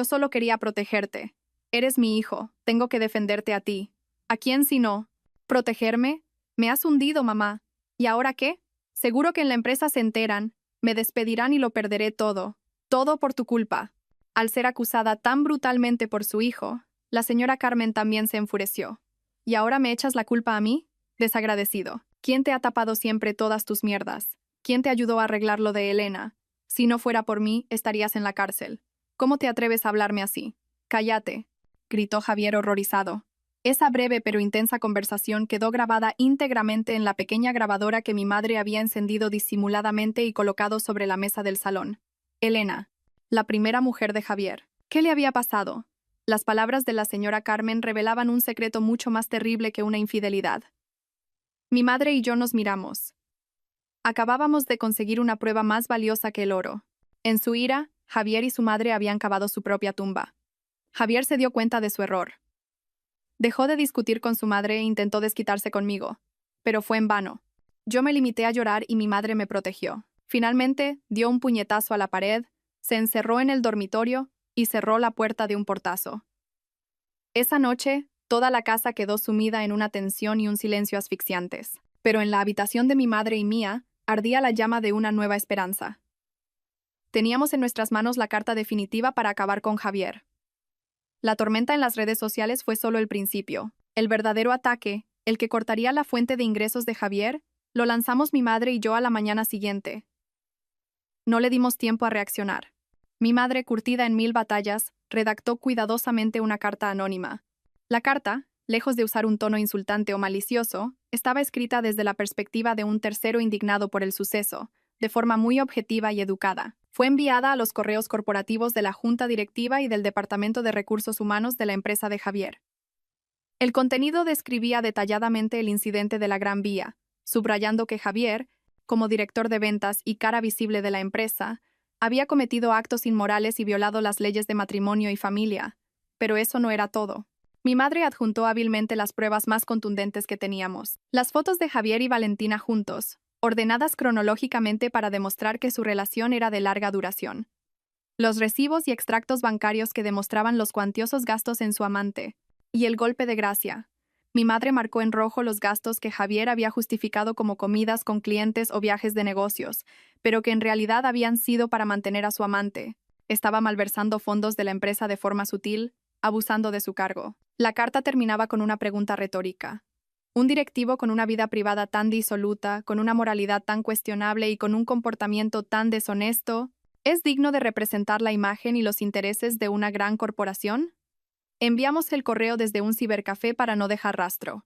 solo quería protegerte. Eres mi hijo, tengo que defenderte a ti. ¿A quién si no? ¿Protegerme? Me has hundido, mamá. ¿Y ahora qué? Seguro que en la empresa se enteran, me despedirán y lo perderé todo. Todo por tu culpa. Al ser acusada tan brutalmente por su hijo, la señora Carmen también se enfureció. ¿Y ahora me echas la culpa a mí? Desagradecido. ¿Quién te ha tapado siempre todas tus mierdas? ¿Quién te ayudó a arreglar lo de Elena? Si no fuera por mí, estarías en la cárcel. ¿Cómo te atreves a hablarme así? Cállate, gritó Javier horrorizado. Esa breve pero intensa conversación quedó grabada íntegramente en la pequeña grabadora que mi madre había encendido disimuladamente y colocado sobre la mesa del salón. Elena, la primera mujer de Javier. ¿Qué le había pasado? Las palabras de la señora Carmen revelaban un secreto mucho más terrible que una infidelidad. Mi madre y yo nos miramos. Acabábamos de conseguir una prueba más valiosa que el oro. En su ira, Javier y su madre habían cavado su propia tumba. Javier se dio cuenta de su error. Dejó de discutir con su madre e intentó desquitarse conmigo, pero fue en vano. Yo me limité a llorar y mi madre me protegió. Finalmente, dio un puñetazo a la pared, se encerró en el dormitorio y cerró la puerta de un portazo. Esa noche, toda la casa quedó sumida en una tensión y un silencio asfixiantes. Pero en la habitación de mi madre y mía, ardía la llama de una nueva esperanza. Teníamos en nuestras manos la carta definitiva para acabar con Javier. La tormenta en las redes sociales fue solo el principio. El verdadero ataque, el que cortaría la fuente de ingresos de Javier, lo lanzamos mi madre y yo a la mañana siguiente. No le dimos tiempo a reaccionar. Mi madre, curtida en 1000 batallas, redactó cuidadosamente una carta anónima. La carta, lejos de usar un tono insultante o malicioso, estaba escrita desde la perspectiva de un tercero indignado por el suceso, de forma muy objetiva y educada. Fue enviada a los correos corporativos de la Junta Directiva y del Departamento de Recursos Humanos de la empresa de Javier. El contenido describía detalladamente el incidente de la Gran Vía, subrayando que Javier, como director de ventas y cara visible de la empresa, había cometido actos inmorales y violado las leyes de matrimonio y familia. Pero eso no era todo. Mi madre adjuntó hábilmente las pruebas más contundentes que teníamos. Las fotos de Javier y Valentina juntos, ordenadas cronológicamente para demostrar que su relación era de larga duración. Los recibos y extractos bancarios que demostraban los cuantiosos gastos en su amante. Y el golpe de gracia. Mi madre marcó en rojo los gastos que Javier había justificado como comidas con clientes o viajes de negocios, pero que en realidad habían sido para mantener a su amante. Estaba malversando fondos de la empresa de forma sutil, abusando de su cargo. La carta terminaba con una pregunta retórica. Un directivo con una vida privada tan disoluta, con una moralidad tan cuestionable y con un comportamiento tan deshonesto, ¿es digno de representar la imagen y los intereses de una gran corporación? Enviamos el correo desde un cibercafé para no dejar rastro.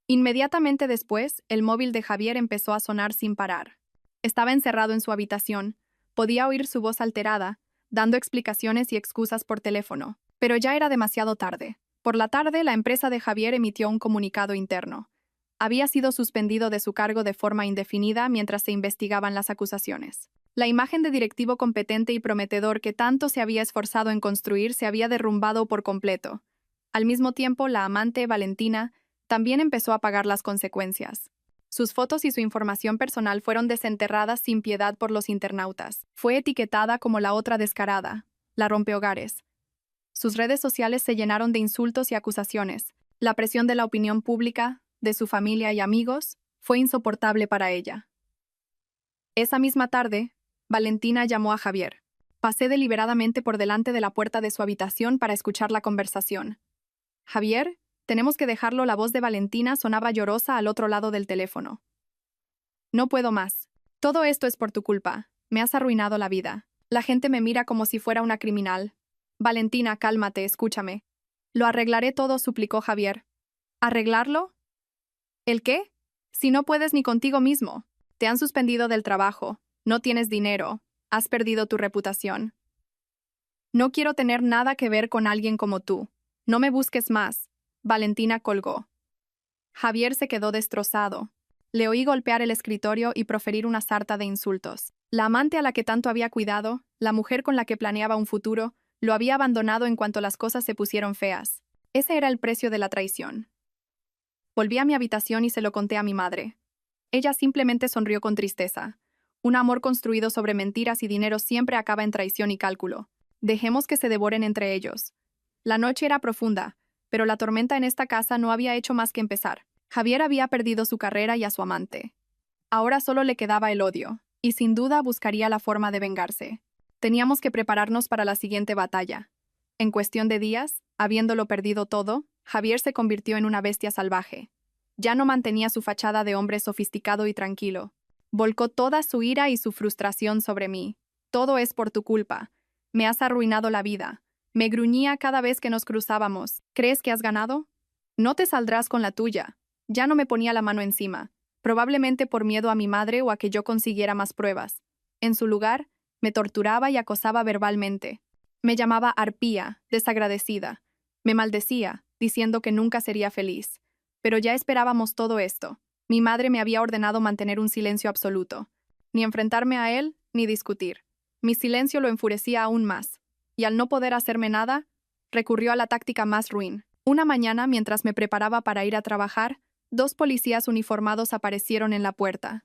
Inmediatamente después, el móvil de Javier empezó a sonar sin parar. Estaba encerrado en su habitación. Podía oír su voz alterada, dando explicaciones y excusas por teléfono, pero ya era demasiado tarde. Por la tarde, la empresa de Javier emitió un comunicado interno. Había sido suspendido de su cargo de forma indefinida mientras se investigaban las acusaciones. La imagen de directivo competente y prometedor que tanto se había esforzado en construir se había derrumbado por completo. Al mismo tiempo, la amante, Valentina, también empezó a pagar las consecuencias. Sus fotos y su información personal fueron desenterradas sin piedad por los internautas. Fue etiquetada como la otra descarada, la rompehogares. Sus redes sociales se llenaron de insultos y acusaciones. La presión de la opinión pública, de su familia y amigos, fue insoportable para ella. Esa misma tarde, Valentina llamó a Javier. Pasé deliberadamente por delante de la puerta de su habitación para escuchar la conversación. «Javier, tenemos que dejarlo». La voz de Valentina sonaba llorosa al otro lado del teléfono. «No puedo más. Todo esto es por tu culpa. Me has arruinado la vida». La gente me mira como si fuera una criminal. Valentina, cálmate, escúchame. Lo arreglaré todo, suplicó Javier. ¿Arreglarlo? ¿El qué? Si no puedes ni contigo mismo. Te han suspendido del trabajo, no tienes dinero, has perdido tu reputación. No quiero tener nada que ver con alguien como tú. No me busques más. Valentina colgó. Javier se quedó destrozado. Le oí golpear el escritorio y proferir una sarta de insultos. La amante a la que tanto había cuidado, la mujer con la que planeaba un futuro, lo había abandonado en cuanto las cosas se pusieron feas. Ese era el precio de la traición. Volví a mi habitación y se lo conté a mi madre. Ella simplemente sonrió con tristeza. Un amor construido sobre mentiras y dinero siempre acaba en traición y cálculo. Dejemos que se devoren entre ellos. La noche era profunda, pero la tormenta en esta casa no había hecho más que empezar. Javier había perdido su carrera y a su amante. Ahora solo le quedaba el odio, y sin duda buscaría la forma de vengarse. Teníamos que prepararnos para la siguiente batalla. En cuestión de días, habiéndolo perdido todo, Javier se convirtió en una bestia salvaje. Ya no mantenía su fachada de hombre sofisticado y tranquilo. Volcó toda su ira y su frustración sobre mí. Todo es por tu culpa. Me has arruinado la vida. Me gruñía cada vez que nos cruzábamos. ¿Crees que has ganado? No te saldrás con la tuya. Ya no me ponía la mano encima, probablemente por miedo a mi madre o a que yo consiguiera más pruebas. En su lugar, me torturaba y acosaba verbalmente. Me llamaba arpía, desagradecida. Me maldecía, diciendo que nunca sería feliz. Pero ya esperábamos todo esto. Mi madre me había ordenado mantener un silencio absoluto. Ni enfrentarme a él, ni discutir. Mi silencio lo enfurecía aún más. Y al no poder hacerme nada, recurrió a la táctica más ruin. Una mañana, mientras me preparaba para ir a trabajar, 2 policías uniformados aparecieron en la puerta.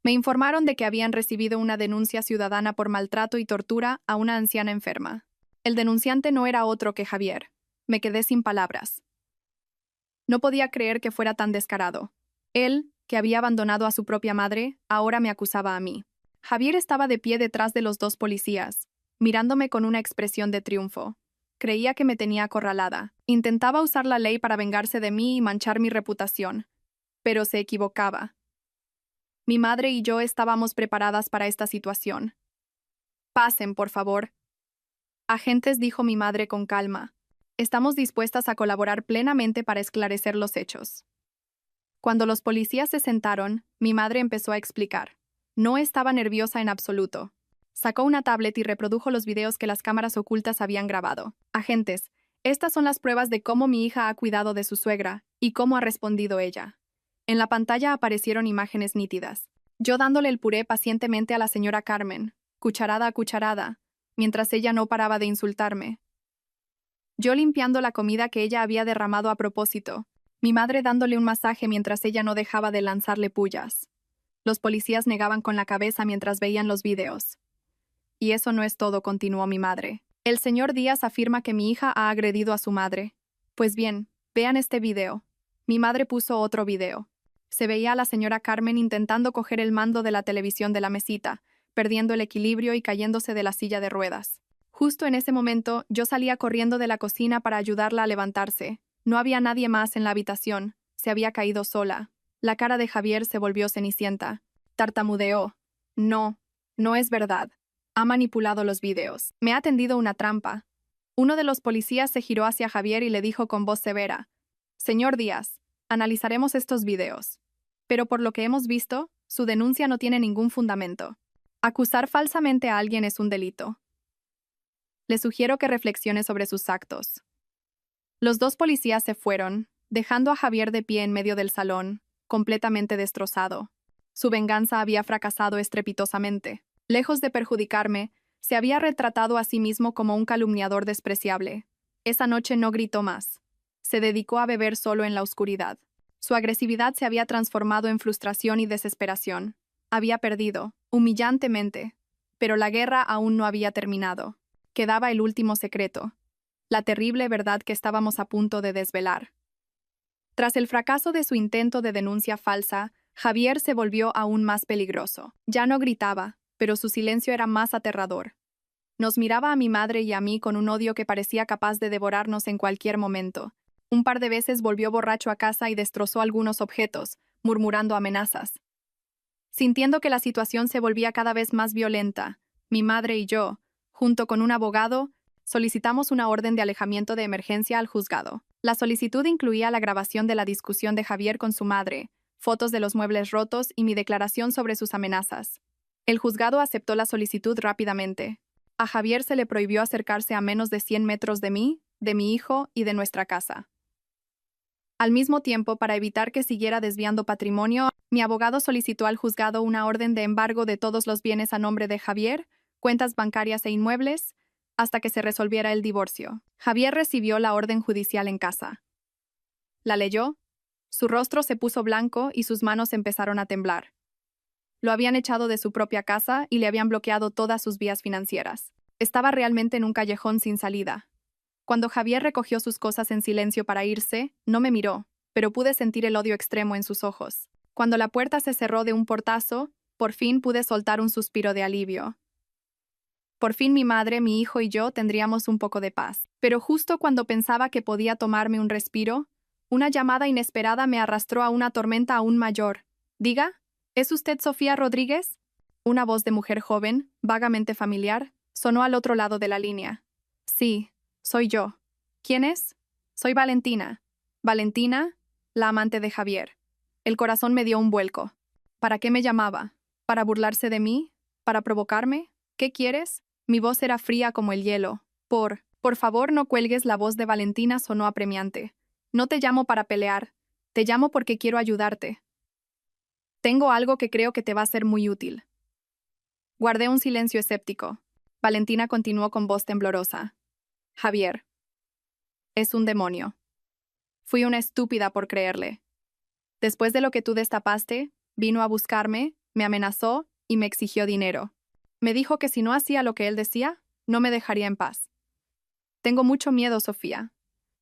Me informaron de que habían recibido una denuncia ciudadana por maltrato y tortura a una anciana enferma. El denunciante no era otro que Javier. Me quedé sin palabras. No podía creer que fuera tan descarado. Él, que había abandonado a su propia madre, ahora me acusaba a mí. Javier estaba de pie detrás de los 2 policías, mirándome con una expresión de triunfo. Creía que me tenía acorralada. Intentaba usar la ley para vengarse de mí y manchar mi reputación. Pero se equivocaba. Mi madre y yo estábamos preparadas para esta situación. Pasen, por favor. Agentes, dijo mi madre con calma. Estamos dispuestas a colaborar plenamente para esclarecer los hechos. Cuando los policías se sentaron, mi madre empezó a explicar. No estaba nerviosa en absoluto. Sacó una tablet y reprodujo los videos que las cámaras ocultas habían grabado. Agentes, estas son las pruebas de cómo mi hija ha cuidado de su suegra y cómo ha respondido ella. En la pantalla aparecieron imágenes nítidas. Yo dándole el puré pacientemente a la señora Carmen, cucharada a cucharada, mientras ella no paraba de insultarme. Yo limpiando la comida que ella había derramado a propósito, mi madre dándole un masaje mientras ella no dejaba de lanzarle pullas. Los policías negaban con la cabeza mientras veían los videos. Y eso no es todo, continuó mi madre. El señor Díaz afirma que mi hija ha agredido a su madre. Pues bien, vean este video. Mi madre puso otro video. Se veía a la señora Carmen intentando coger el mando de la televisión de la mesita, perdiendo el equilibrio y cayéndose de la silla de ruedas. Justo en ese momento, yo salía corriendo de la cocina para ayudarla a levantarse. No había nadie más en la habitación. Se había caído sola. La cara de Javier se volvió cenicienta. Tartamudeó. No, no es verdad. Ha manipulado los videos. Me ha tendido una trampa. Uno de los policías se giró hacia Javier y le dijo con voz severa: Señor Díaz, analizaremos estos videos. Pero por lo que hemos visto, su denuncia no tiene ningún fundamento. Acusar falsamente a alguien es un delito. Le sugiero que reflexione sobre sus actos. Los 2 policías se fueron, dejando a Javier de pie en medio del salón, completamente destrozado. Su venganza había fracasado estrepitosamente. Lejos de perjudicarme, se había retratado a sí mismo como un calumniador despreciable. Esa noche no gritó más. Se dedicó a beber solo en la oscuridad. Su agresividad se había transformado en frustración y desesperación. Había perdido, humillantemente. Pero la guerra aún no había terminado. Quedaba el último secreto. La terrible verdad que estábamos a punto de desvelar. Tras el fracaso de su intento de denuncia falsa, Javier se volvió aún más peligroso. Ya no gritaba, pero su silencio era más aterrador. Nos miraba a mi madre y a mí con un odio que parecía capaz de devorarnos en cualquier momento. Un par de veces volvió borracho a casa y destrozó algunos objetos, murmurando amenazas. Sintiendo que la situación se volvía cada vez más violenta, Mi madre y yo, junto con un abogado, solicitamos una orden de alejamiento de emergencia al juzgado. La solicitud incluía la grabación de la discusión de Javier con su madre, fotos de los muebles rotos y mi declaración sobre sus amenazas. El juzgado aceptó la solicitud rápidamente. A Javier se le prohibió acercarse a menos de 100 metros de mí, de mi hijo y de nuestra casa. Al mismo tiempo, para evitar que siguiera desviando patrimonio, mi abogado solicitó al juzgado una orden de embargo de todos los bienes a nombre de Javier, cuentas bancarias e inmuebles, hasta que se resolviera el divorcio. Javier recibió la orden judicial en casa. La leyó. Su rostro se puso blanco y sus manos empezaron a temblar. Lo habían echado de su propia casa y le habían bloqueado todas sus vías financieras. Estaba realmente en un callejón sin salida. Cuando Javier recogió sus cosas en silencio para irse, no me miró, pero pude sentir el odio extremo en sus ojos. Cuando la puerta se cerró de un portazo, por fin pude soltar un suspiro de alivio. Por fin mi madre, mi hijo y yo tendríamos un poco de paz. Pero justo cuando pensaba que podía tomarme un respiro, una llamada inesperada me arrastró a una tormenta aún mayor. Diga, ¿es usted Sofía Rodríguez? Una voz de mujer joven, vagamente familiar, sonó al otro lado de la línea. Sí. Soy yo. ¿Quién es? Soy Valentina. Valentina, la amante de Javier. El corazón me dio un vuelco. ¿Para qué me llamaba? ¿Para burlarse de mí? ¿Para provocarme? ¿Qué quieres? Mi voz era fría como el hielo. Por favor, no cuelgues. La voz de Valentina sonó apremiante. No te llamo para pelear. Te llamo porque quiero ayudarte. Tengo algo que creo que te va a ser muy útil. Guardé un silencio escéptico. Valentina continuó con voz temblorosa. Javier. Es un demonio. Fui una estúpida por creerle. Después de lo que tú destapaste, vino a buscarme, me amenazó y me exigió dinero. Me dijo que si no hacía lo que él decía, no me dejaría en paz. Tengo mucho miedo, Sofía.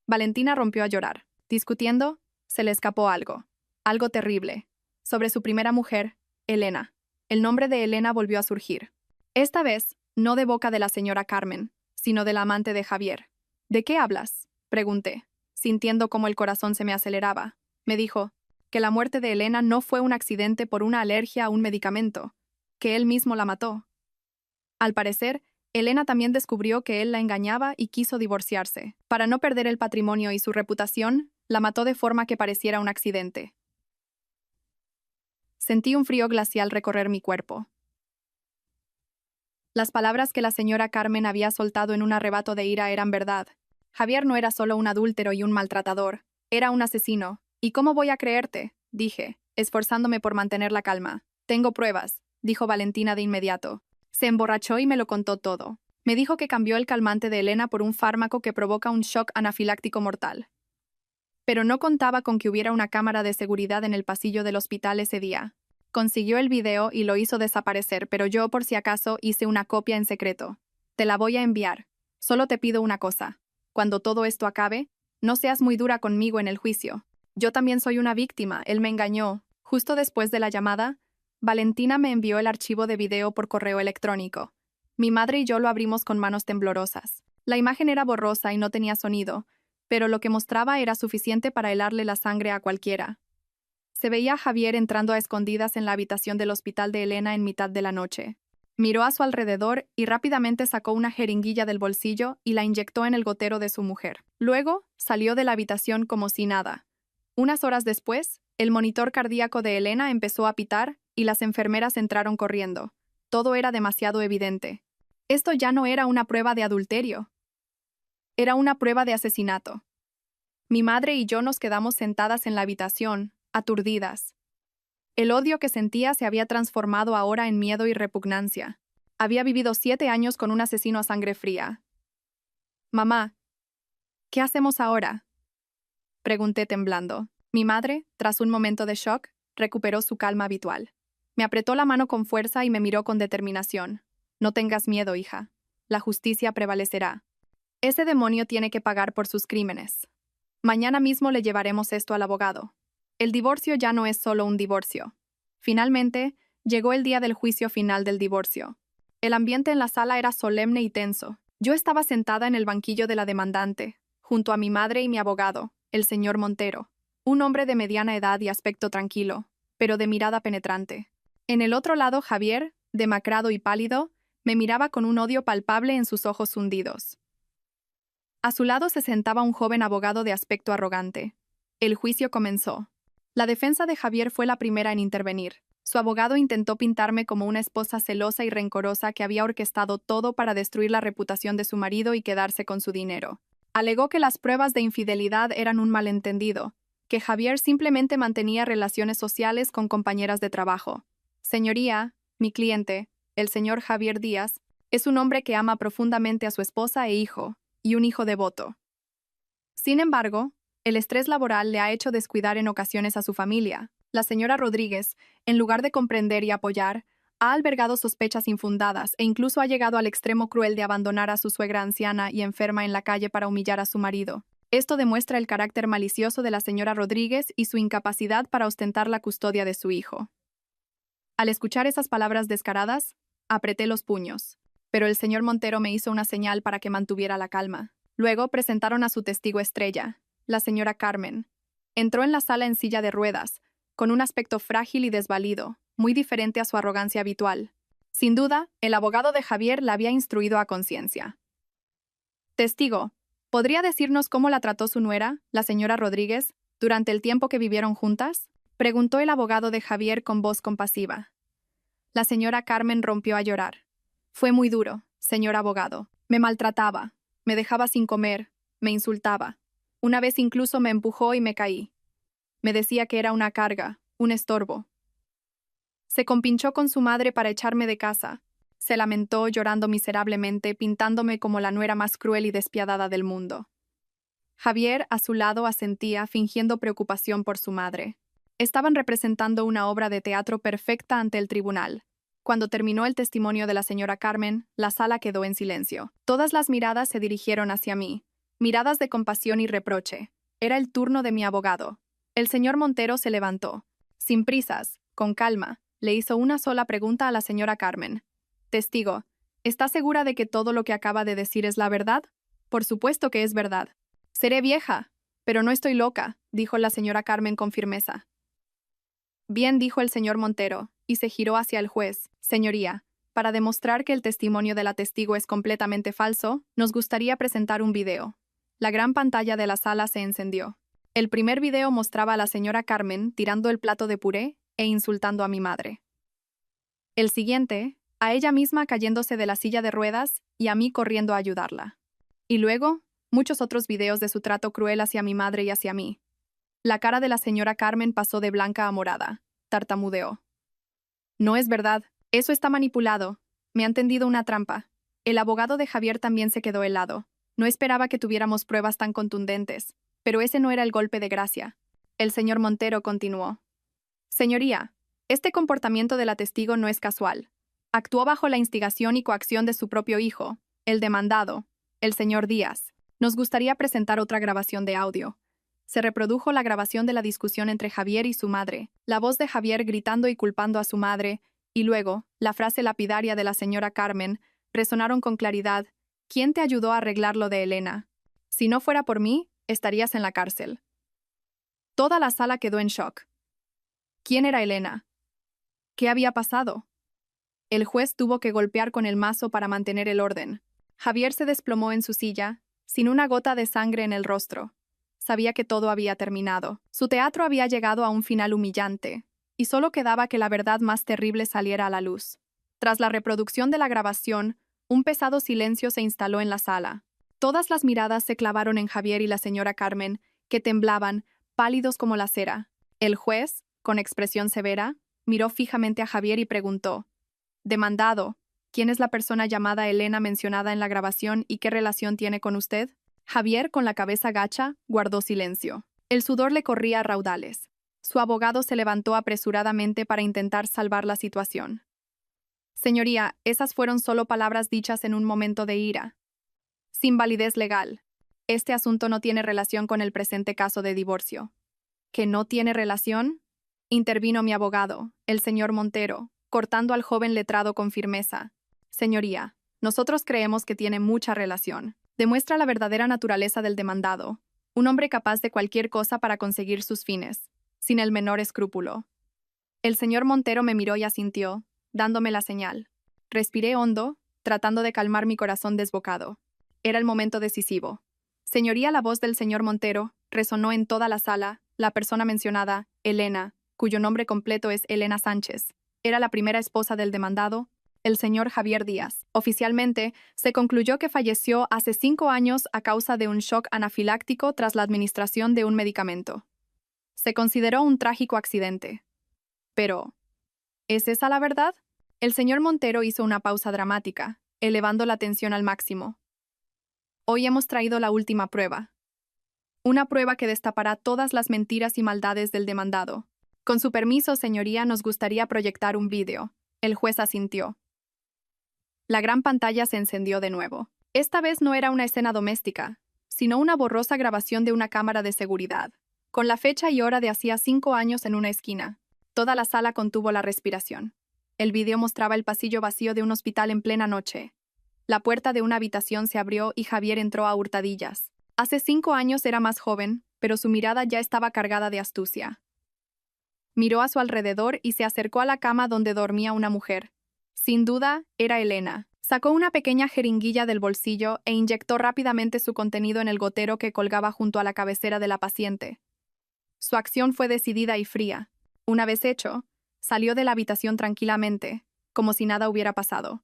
Valentina rompió a llorar. Discutiendo, se le escapó algo. Algo terrible. Sobre su primera mujer, Elena. El nombre de Elena volvió a surgir. Esta vez, no de boca de la señora Carmen, sino del amante de Javier. ¿De qué hablas?, pregunté, sintiendo cómo el corazón se me aceleraba. Me dijo que la muerte de Elena no fue un accidente por una alergia a un medicamento, que él mismo la mató. Al parecer, Elena también descubrió que él la engañaba y quiso divorciarse. Para no perder el patrimonio y su reputación, la mató de forma que pareciera un accidente. Sentí un frío glacial recorrer mi cuerpo. Las palabras que la señora Carmen había soltado en un arrebato de ira eran verdad. Javier no era solo un adúltero y un maltratador, era un asesino. ¿Y cómo voy a creerte?, dije, esforzándome por mantener la calma. Tengo pruebas, dijo Valentina de inmediato. Se emborrachó y me lo contó todo. Me dijo que cambió el calmante de Elena por un fármaco que provoca un shock anafiláctico mortal. Pero no contaba con que hubiera una cámara de seguridad en el pasillo del hospital ese día. Consiguió el video y lo hizo desaparecer, pero yo, por si acaso, hice una copia en secreto. Te la voy a enviar. Solo te pido una cosa. Cuando todo esto acabe, no seas muy dura conmigo en el juicio. Yo también soy una víctima, él me engañó. Justo después de la llamada, Valentina me envió el archivo de video por correo electrónico. Mi madre y yo lo abrimos con manos temblorosas. La imagen era borrosa y no tenía sonido, pero lo que mostraba era suficiente para helarle la sangre a cualquiera. Se veía a Javier entrando a escondidas en la habitación del hospital de Elena en mitad de la noche. Miró a su alrededor y rápidamente sacó una jeringuilla del bolsillo y la inyectó en el gotero de su mujer. Luego, salió de la habitación como si nada. Unas horas después, el monitor cardíaco de Elena empezó a pitar y las enfermeras entraron corriendo. Todo era demasiado evidente. Esto ya no era una prueba de adulterio. Era una prueba de asesinato. Mi madre y yo nos quedamos sentadas en la habitación, aturdidas. El odio que sentía se había transformado ahora en miedo y repugnancia. Había vivido 7 años con un asesino a sangre fría. Mamá, ¿qué hacemos ahora?, pregunté temblando. Mi madre, tras un momento de shock, recuperó su calma habitual. Me apretó la mano con fuerza y me miró con determinación. No tengas miedo, hija. La justicia prevalecerá. Ese demonio tiene que pagar por sus crímenes. Mañana mismo le llevaremos esto al abogado. El divorcio ya no es solo un divorcio. Finalmente, llegó el día del juicio final del divorcio. El ambiente en la sala era solemne y tenso. Yo estaba sentada en el banquillo de la demandante, junto a mi madre y mi abogado, el señor Montero, un hombre de mediana edad y aspecto tranquilo, pero de mirada penetrante. En el otro lado, Javier, demacrado y pálido, Me miraba con un odio palpable en sus ojos hundidos. A su lado se sentaba un joven abogado de aspecto arrogante. El juicio comenzó. La defensa de Javier fue la primera en intervenir. Su abogado intentó pintarme como una esposa celosa y rencorosa que había orquestado todo para destruir la reputación de su marido y quedarse con su dinero. Alegó que las pruebas de infidelidad eran un malentendido, que Javier simplemente mantenía relaciones sociales con compañeras de trabajo. Señoría, mi cliente, el señor Javier Díaz, es un hombre que ama profundamente a su esposa e hijo, y un hijo devoto. Sin embargo, el estrés laboral le ha hecho descuidar en ocasiones a su familia. La señora Rodríguez, en lugar de comprender y apoyar, ha albergado sospechas infundadas e incluso ha llegado al extremo cruel de abandonar a su suegra anciana y enferma en la calle para humillar a su marido. Esto demuestra el carácter malicioso de la señora Rodríguez y su incapacidad para ostentar la custodia de su hijo. Al escuchar esas palabras descaradas, apreté los puños, pero el señor Montero me hizo una señal para que mantuviera la calma. Luego presentaron a su testigo estrella, la señora Carmen. Entró en la sala en silla de ruedas, con un aspecto frágil y desvalido, muy diferente a su arrogancia habitual. Sin duda, el abogado de Javier la había instruido a conciencia. Testigo, ¿podría decirnos cómo la trató su nuera, la señora Rodríguez, durante el tiempo que vivieron juntas? Preguntó el abogado de Javier con voz compasiva. La señora Carmen rompió a llorar. Fue muy duro, señor abogado. Me maltrataba, me dejaba sin comer, me insultaba. Una vez incluso me empujó y me caí. Me decía que era una carga, un estorbo. Se compinchó con su madre para echarme de casa. Se lamentó llorando miserablemente, pintándome como la nuera más cruel y despiadada del mundo. Javier, a su lado, asentía, fingiendo preocupación por su madre. Estaban representando una obra de teatro perfecta ante el tribunal. Cuando terminó el testimonio de la señora Carmen, la sala quedó en silencio. Todas las miradas se dirigieron hacia mí, miradas de compasión y reproche. Era el turno de mi abogado. El señor Montero se levantó. Sin prisas, con calma, le hizo una sola pregunta a la señora Carmen. Testigo, ¿está segura de que todo lo que acaba de decir es la verdad? Por supuesto que es verdad. Seré vieja, pero no estoy loca, dijo la señora Carmen con firmeza. Bien, dijo el señor Montero, y se giró hacia el juez. Señoría, para demostrar que el testimonio de la testigo es completamente falso, nos gustaría presentar un video. La gran pantalla de la sala se encendió. El primer video mostraba a la señora Carmen tirando el plato de puré e insultando a mi madre. El siguiente, a ella misma cayéndose de la silla de ruedas y a mí corriendo a ayudarla. Y luego, muchos otros videos de su trato cruel hacia mi madre y hacia mí. La cara de la señora Carmen pasó de blanca a morada. Tartamudeó. No es verdad. Eso está manipulado. Me han tendido una trampa. El abogado de Javier también se quedó helado. No esperaba que tuviéramos pruebas tan contundentes. Pero ese no era el golpe de gracia. El señor Montero continuó. Señoría, este comportamiento de la testigo no es casual. Actuó bajo la instigación y coacción de su propio hijo, el demandado, el señor Díaz. Nos gustaría presentar otra grabación de audio. Se reprodujo la grabación de la discusión entre Javier y su madre, la voz de Javier gritando y culpando a su madre, y luego, la frase lapidaria de la señora Carmen, resonaron con claridad. ¿Quién te ayudó a arreglar lo de Elena? Si no fuera por mí, estarías en la cárcel. Toda la sala quedó en shock. ¿Quién era Elena? ¿Qué había pasado? El juez tuvo que golpear con el mazo para mantener el orden. Javier se desplomó en su silla, sin una gota de sangre en el rostro. Sabía que todo había terminado. Su teatro había llegado a un final humillante, y solo quedaba que la verdad más terrible saliera a la luz. Tras la reproducción de la grabación, un pesado silencio se instaló en la sala. Todas las miradas se clavaron en Javier y la señora Carmen, que temblaban, pálidos como la cera. El juez, con expresión severa, miró fijamente a Javier y preguntó: Demandado, ¿quién es la persona llamada Elena mencionada en la grabación y qué relación tiene con usted? Javier, con la cabeza gacha, guardó silencio. El sudor le corría a raudales. Su abogado se levantó apresuradamente para intentar salvar la situación. Señoría, esas fueron solo palabras dichas en un momento de ira. Sin validez legal. Este asunto no tiene relación con el presente caso de divorcio. ¿Que no tiene relación? Intervino mi abogado, el señor Montero, cortando al joven letrado con firmeza. Señoría, nosotros creemos que tiene mucha relación. Demuestra la verdadera naturaleza del demandado, un hombre capaz de cualquier cosa para conseguir sus fines, sin el menor escrúpulo. El señor Montero me miró y asintió, dándome la señal. Respiré hondo, tratando de calmar mi corazón desbocado. Era el momento decisivo. Señoría, la voz del señor Montero resonó en toda la sala. La persona mencionada, Elena, cuyo nombre completo es Elena Sánchez, era la primera esposa del demandado, el señor Javier Díaz. Oficialmente, se concluyó que falleció hace 5 años a causa de un shock anafiláctico tras la administración de un medicamento. Se consideró un trágico accidente. Pero, ¿es esa la verdad? El señor Montero hizo una pausa dramática, elevando la tensión al máximo. Hoy hemos traído la última prueba. Una prueba que destapará todas las mentiras y maldades del demandado. Con su permiso, señoría, nos gustaría proyectar un vídeo. El juez asintió. La gran pantalla se encendió de nuevo. Esta vez no era una escena doméstica, sino una borrosa grabación de una cámara de seguridad, con la fecha y hora de hacía 5 años en una esquina. Toda la sala contuvo la respiración. El vídeo mostraba el pasillo vacío de un hospital en plena noche. La puerta de una habitación se abrió y Javier entró a hurtadillas. Hace 5 años era más joven, pero su mirada ya estaba cargada de astucia. Miró a su alrededor y se acercó a la cama donde dormía una mujer. Sin duda, era Elena. Sacó una pequeña jeringuilla del bolsillo e inyectó rápidamente su contenido en el gotero que colgaba junto a la cabecera de la paciente. Su acción fue decidida y fría. Una vez hecho, salió de la habitación tranquilamente, como si nada hubiera pasado.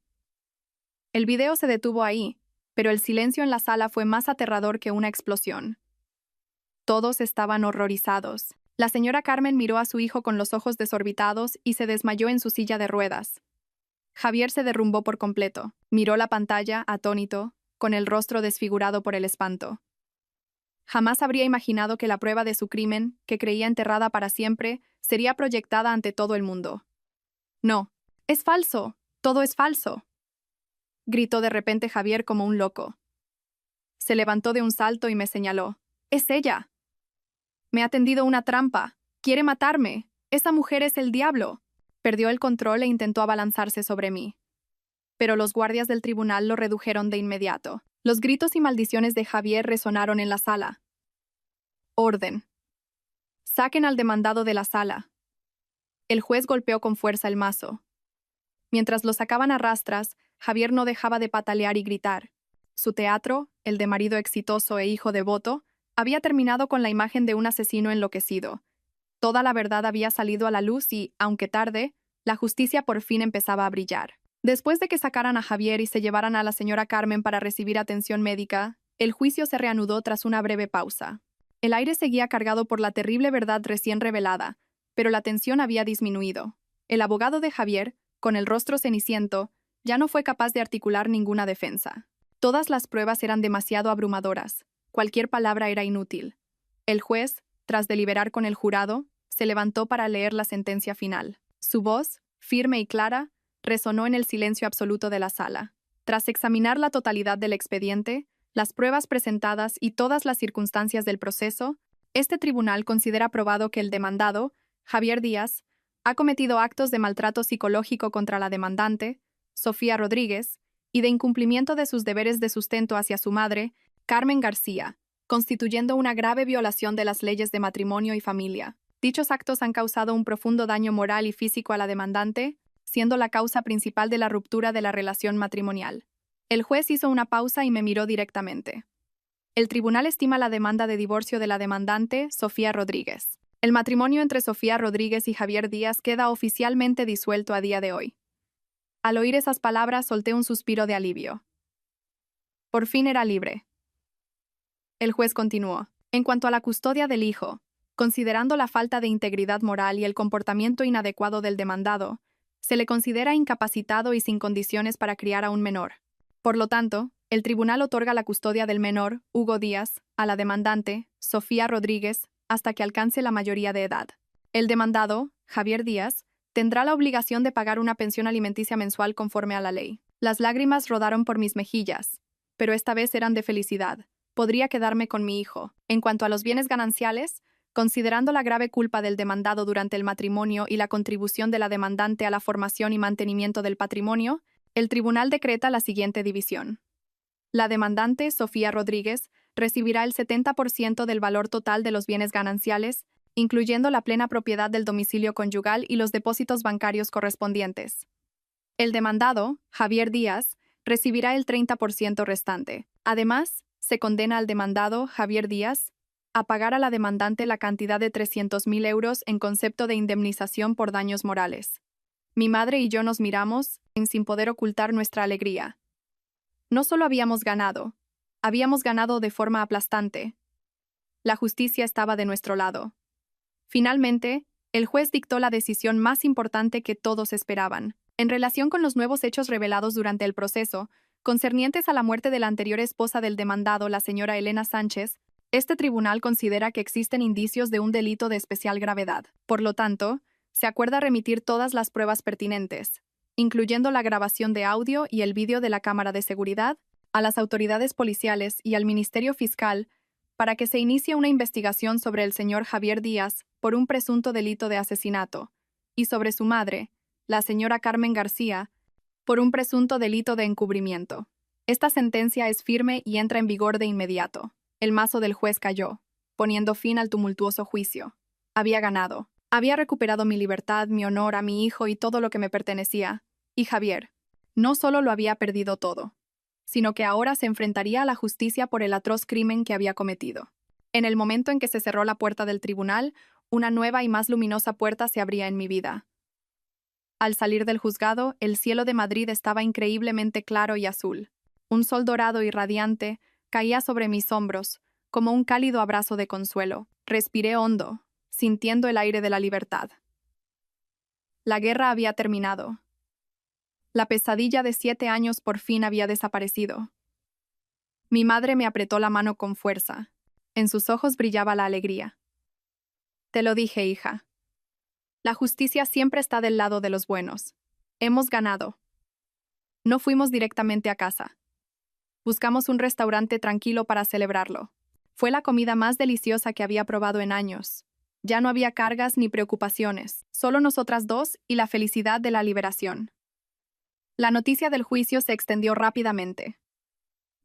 El video se detuvo ahí, pero el silencio en la sala fue más aterrador que una explosión. Todos estaban horrorizados. La señora Carmen miró a su hijo con los ojos desorbitados y se desmayó en su silla de ruedas. Javier se derrumbó por completo. Miró la pantalla, atónito, con el rostro desfigurado por el espanto. Jamás habría imaginado que la prueba de su crimen, que creía enterrada para siempre, sería proyectada ante todo el mundo. «No, es falso, todo es falso», gritó de repente Javier como un loco. Se levantó de un salto y me señaló. «¡Es ella! Me ha tendido una trampa. Quiere matarme. Esa mujer es el diablo». Perdió el control e intentó abalanzarse sobre mí. Pero los guardias del tribunal lo redujeron de inmediato. Los gritos y maldiciones de Javier resonaron en la sala. «Orden. Saquen al demandado de la sala». El juez golpeó con fuerza el mazo. Mientras lo sacaban a rastras, Javier no dejaba de patalear y gritar. Su teatro, el de marido exitoso e hijo devoto, había terminado con la imagen de un asesino enloquecido. Toda la verdad había salido a la luz y, aunque tarde, la justicia por fin empezaba a brillar. Después de que sacaran a Javier y se llevaran a la señora Carmen para recibir atención médica, el juicio se reanudó tras una breve pausa. El aire seguía cargado por la terrible verdad recién revelada, pero la tensión había disminuido. El abogado de Javier, con el rostro ceniciento, ya no fue capaz de articular ninguna defensa. Todas las pruebas eran demasiado abrumadoras. Cualquier palabra era inútil. El juez, tras deliberar con el jurado, se levantó para leer la sentencia final. Su voz, firme y clara, resonó en el silencio absoluto de la sala. Tras examinar la totalidad del expediente, las pruebas presentadas y todas las circunstancias del proceso, este tribunal considera probado que el demandado, Javier Díaz, ha cometido actos de maltrato psicológico contra la demandante, Sofía Rodríguez, y de incumplimiento de sus deberes de sustento hacia su madre, Carmen García, constituyendo una grave violación de las leyes de matrimonio y familia. Dichos actos han causado un profundo daño moral y físico a la demandante, siendo la causa principal de la ruptura de la relación matrimonial. El juez hizo una pausa y me miró directamente. El tribunal estima la demanda de divorcio de la demandante, Sofía Rodríguez. El matrimonio entre Sofía Rodríguez y Javier Díaz queda oficialmente disuelto a día de hoy. Al oír esas palabras solté un suspiro de alivio. Por fin era libre. El juez continuó. En cuanto a la custodia del hijo, considerando la falta de integridad moral y el comportamiento inadecuado del demandado, se le considera incapacitado y sin condiciones para criar a un menor. Por lo tanto, el tribunal otorga la custodia del menor, Hugo Díaz, a la demandante, Sofía Rodríguez, hasta que alcance la mayoría de edad. El demandado, Javier Díaz, tendrá la obligación de pagar una pensión alimenticia mensual conforme a la ley. Las lágrimas rodaron por mis mejillas, pero esta vez eran de felicidad. Podría quedarme con mi hijo. En cuanto a los bienes gananciales, considerando la grave culpa del demandado durante el matrimonio y la contribución de la demandante a la formación y mantenimiento del patrimonio, el tribunal decreta la siguiente división. La demandante, Sofía Rodríguez, recibirá el 70% del valor total de los bienes gananciales, incluyendo la plena propiedad del domicilio conyugal y los depósitos bancarios correspondientes. El demandado, Javier Díaz, recibirá el 30% restante. Además, se condena al demandado, Javier Díaz, a pagar a la demandante la cantidad de 300.000 euros en concepto de indemnización por daños morales. Mi madre y yo nos miramos, sin poder ocultar nuestra alegría. No solo habíamos ganado de forma aplastante. La justicia estaba de nuestro lado. Finalmente, el juez dictó la decisión más importante que todos esperaban. En relación con los nuevos hechos revelados durante el proceso, concernientes a la muerte de la anterior esposa del demandado, la señora Elena Sánchez, este tribunal considera que existen indicios de un delito de especial gravedad. Por lo tanto, se acuerda remitir todas las pruebas pertinentes, incluyendo la grabación de audio y el vídeo de la cámara de seguridad, a las autoridades policiales y al Ministerio Fiscal para que se inicie una investigación sobre el señor Javier Díaz por un presunto delito de asesinato, y sobre su madre, la señora Carmen García, por un presunto delito de encubrimiento. Esta sentencia es firme y entra en vigor de inmediato. El mazo del juez cayó, poniendo fin al tumultuoso juicio. Había ganado. Había recuperado mi libertad, mi honor, a mi hijo y todo lo que me pertenecía. Y Javier no solo lo había perdido todo, sino que ahora se enfrentaría a la justicia por el atroz crimen que había cometido. En el momento en que se cerró la puerta del tribunal, una nueva y más luminosa puerta se abría en mi vida. Al salir del juzgado, el cielo de Madrid estaba increíblemente claro y azul. Un sol dorado y radiante caía sobre mis hombros, como un cálido abrazo de consuelo. Respiré hondo, sintiendo el aire de la libertad. La guerra había terminado. La pesadilla de 7 años por fin había desaparecido. Mi madre me apretó la mano con fuerza. En sus ojos brillaba la alegría. Te lo dije, hija. La justicia siempre está del lado de los buenos. Hemos ganado. No fuimos directamente a casa. Buscamos un restaurante tranquilo para celebrarlo. Fue la comida más deliciosa que había probado en años. Ya no había cargas ni preocupaciones, solo nosotras dos y la felicidad de la liberación. La noticia del juicio se extendió rápidamente.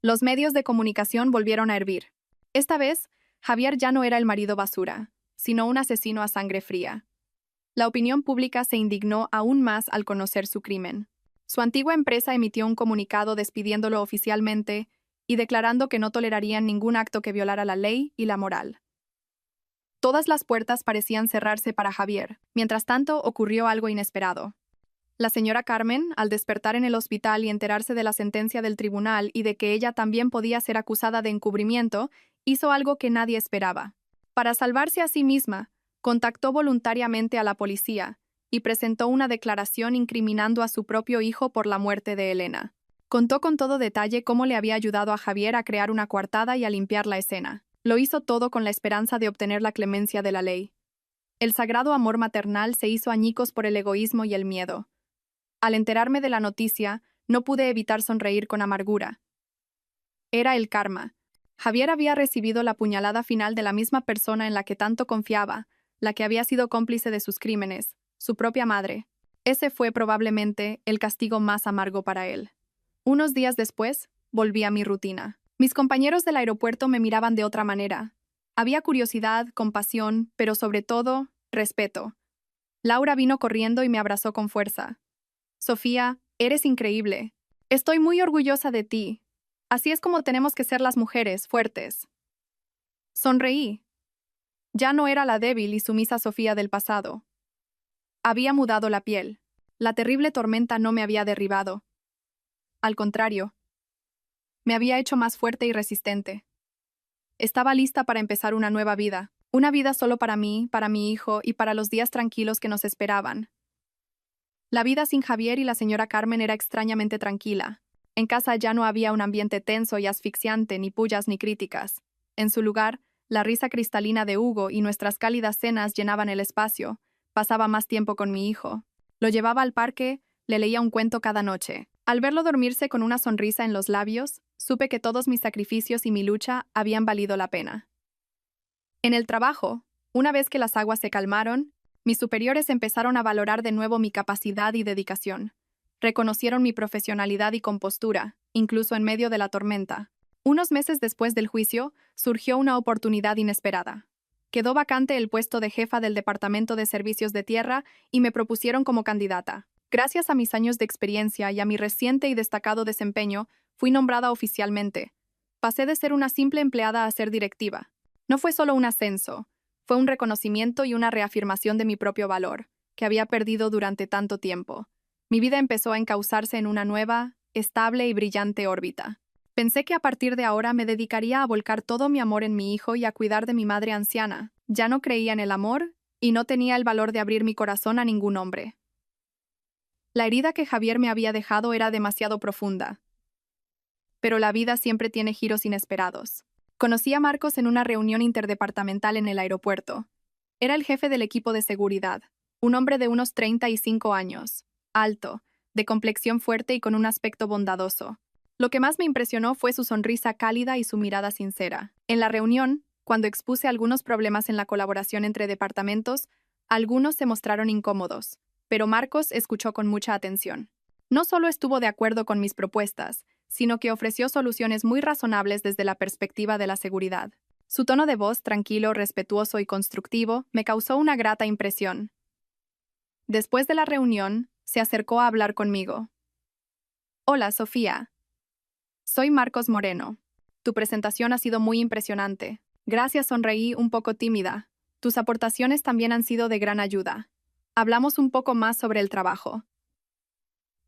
Los medios de comunicación volvieron a hervir. Esta vez, Javier ya no era el marido basura, sino un asesino a sangre fría. La opinión pública se indignó aún más al conocer su crimen. Su antigua empresa emitió un comunicado despidiéndolo oficialmente y declarando que no tolerarían ningún acto que violara la ley y la moral. Todas las puertas parecían cerrarse para Javier. Mientras tanto, ocurrió algo inesperado. La señora Carmen, al despertar en el hospital y enterarse de la sentencia del tribunal y de que ella también podía ser acusada de encubrimiento, hizo algo que nadie esperaba. Para salvarse a sí misma, contactó voluntariamente a la policía y presentó una declaración incriminando a su propio hijo por la muerte de Elena. Contó con todo detalle cómo le había ayudado a Javier a crear una coartada y a limpiar la escena. Lo hizo todo con la esperanza de obtener la clemencia de la ley. El sagrado amor maternal se hizo añicos por el egoísmo y el miedo. Al enterarme de la noticia, no pude evitar sonreír con amargura. Era el karma. Javier había recibido la puñalada final de la misma persona en la que tanto confiaba, la que había sido cómplice de sus crímenes, su propia madre. Ese fue probablemente el castigo más amargo para él. Unos días después, volví a mi rutina. Mis compañeros del aeropuerto me miraban de otra manera. Había curiosidad, compasión, pero sobre todo, respeto. Laura vino corriendo y me abrazó con fuerza. Sofía, eres increíble. Estoy muy orgullosa de ti. Así es como tenemos que ser las mujeres, fuertes. Sonreí. Ya no era la débil y sumisa Sofía del pasado. Había mudado la piel. La terrible tormenta no me había derribado. Al contrario, me había hecho más fuerte y resistente. Estaba lista para empezar una nueva vida solo para mí, para mi hijo y para los días tranquilos que nos esperaban. La vida sin Javier y la señora Carmen era extrañamente tranquila. En casa ya no había un ambiente tenso y asfixiante, ni pullas ni críticas. En su lugar, la risa cristalina de Hugo y nuestras cálidas cenas llenaban el espacio. Pasaba más tiempo con mi hijo. Lo llevaba al parque, le leía un cuento cada noche. Al verlo dormirse con una sonrisa en los labios, supe que todos mis sacrificios y mi lucha habían valido la pena. En el trabajo, una vez que las aguas se calmaron, mis superiores empezaron a valorar de nuevo mi capacidad y dedicación. Reconocieron mi profesionalidad y compostura, incluso en medio de la tormenta. Unos meses después del juicio, surgió una oportunidad inesperada. Quedó vacante el puesto de jefa del Departamento de Servicios de Tierra y me propusieron como candidata. Gracias a mis años de experiencia y a mi reciente y destacado desempeño, fui nombrada oficialmente. Pasé de ser una simple empleada a ser directiva. No fue solo un ascenso, fue un reconocimiento y una reafirmación de mi propio valor, que había perdido durante tanto tiempo. Mi vida empezó a encauzarse en una nueva, estable y brillante órbita. Pensé que a partir de ahora me dedicaría a volcar todo mi amor en mi hijo y a cuidar de mi madre anciana. Ya no creía en el amor y no tenía el valor de abrir mi corazón a ningún hombre. La herida que Javier me había dejado era demasiado profunda. Pero la vida siempre tiene giros inesperados. Conocí a Marcos en una reunión interdepartamental en el aeropuerto. Era el jefe del equipo de seguridad, un hombre de unos 35 años, alto, de complexión fuerte y con un aspecto bondadoso. Lo que más me impresionó fue su sonrisa cálida y su mirada sincera. En la reunión, cuando expuse algunos problemas en la colaboración entre departamentos, algunos se mostraron incómodos, pero Marcos escuchó con mucha atención. No solo estuvo de acuerdo con mis propuestas, sino que ofreció soluciones muy razonables desde la perspectiva de la seguridad. Su tono de voz, tranquilo, respetuoso y constructivo, me causó una grata impresión. Después de la reunión, se acercó a hablar conmigo. Hola, Sofía. Soy Marcos Moreno. Tu presentación ha sido muy impresionante. Gracias, sonreí un poco tímida. Tus aportaciones también han sido de gran ayuda. Hablamos un poco más sobre el trabajo.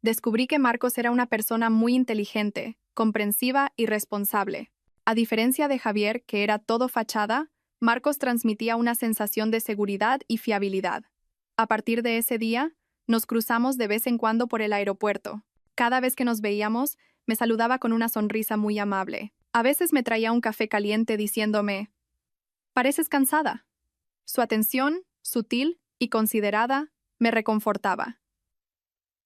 Descubrí que Marcos era una persona muy inteligente, comprensiva y responsable. A diferencia de Javier, que era todo fachada, Marcos transmitía una sensación de seguridad y fiabilidad. A partir de ese día, nos cruzamos de vez en cuando por el aeropuerto. Cada vez que nos veíamos, me saludaba con una sonrisa muy amable. A veces me traía un café caliente diciéndome, «Pareces cansada». Su atención, sutil y considerada, me reconfortaba.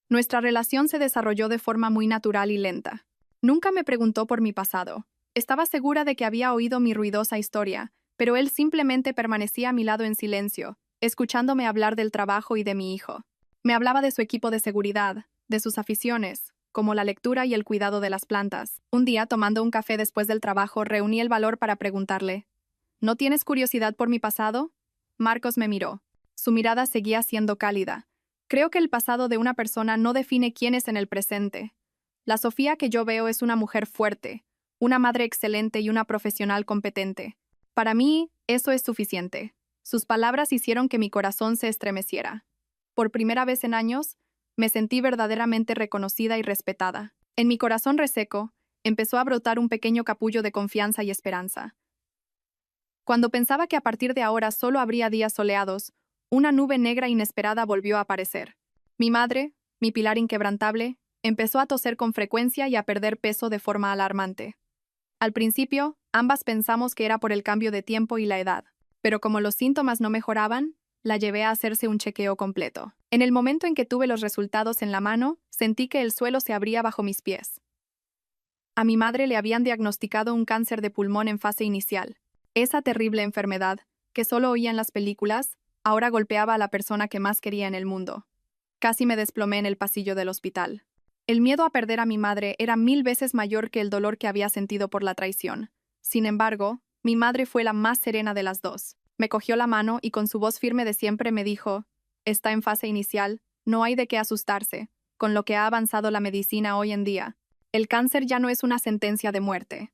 Nuestra relación se desarrolló de forma muy natural y lenta. Nunca me preguntó por mi pasado. Estaba segura de que había oído mi ruidosa historia, pero él simplemente permanecía a mi lado en silencio, escuchándome hablar del trabajo y de mi hijo. Me hablaba de su equipo de seguridad, de sus aficiones, como la lectura y el cuidado de las plantas. Un día, tomando un café después del trabajo, reuní el valor para preguntarle, ¿no tienes curiosidad por mi pasado? Marcos me miró. Su mirada seguía siendo cálida. Creo que el pasado de una persona no define quién es en el presente. La Sofía que yo veo es una mujer fuerte, una madre excelente y una profesional competente. Para mí, eso es suficiente. Sus palabras hicieron que mi corazón se estremeciera. Por primera vez en años, me sentí verdaderamente reconocida y respetada. En mi corazón reseco, empezó a brotar un pequeño capullo de confianza y esperanza. Cuando pensaba que a partir de ahora solo habría días soleados, una nube negra inesperada volvió a aparecer. Mi madre, mi pilar inquebrantable, empezó a toser con frecuencia y a perder peso de forma alarmante. Al principio, ambas pensamos que era por el cambio de tiempo y la edad, pero como los síntomas no mejoraban, la llevé a hacerse un chequeo completo. En el momento en que tuve los resultados en la mano, sentí que el suelo se abría bajo mis pies. A mi madre le habían diagnosticado un cáncer de pulmón en fase inicial. Esa terrible enfermedad, que solo oía en las películas, ahora golpeaba a la persona que más quería en el mundo. Casi me desplomé en el pasillo del hospital. El miedo a perder a mi madre era 1000 veces mayor que el dolor que había sentido por la traición. Sin embargo, mi madre fue la más serena de las dos. Me cogió la mano y con su voz firme de siempre me dijo, «Está en fase inicial, no hay de qué asustarse, con lo que ha avanzado la medicina hoy en día. El cáncer ya no es una sentencia de muerte.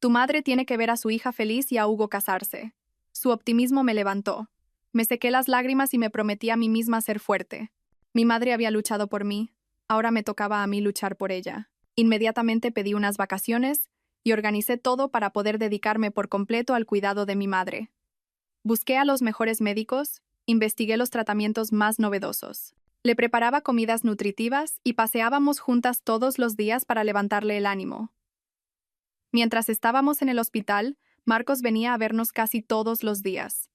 Tu madre tiene que ver a su hija feliz y a Hugo casarse». Su optimismo me levantó. Me sequé las lágrimas y me prometí a mí misma ser fuerte. Mi madre había luchado por mí, ahora me tocaba a mí luchar por ella. Inmediatamente pedí unas vacaciones y organicé todo para poder dedicarme por completo al cuidado de mi madre. Busqué a los mejores médicos, investigué los tratamientos más novedosos. Le preparaba comidas nutritivas y paseábamos juntas todos los días para levantarle el ánimo. Mientras estábamos en el hospital, Marcos venía a vernos casi todos los días.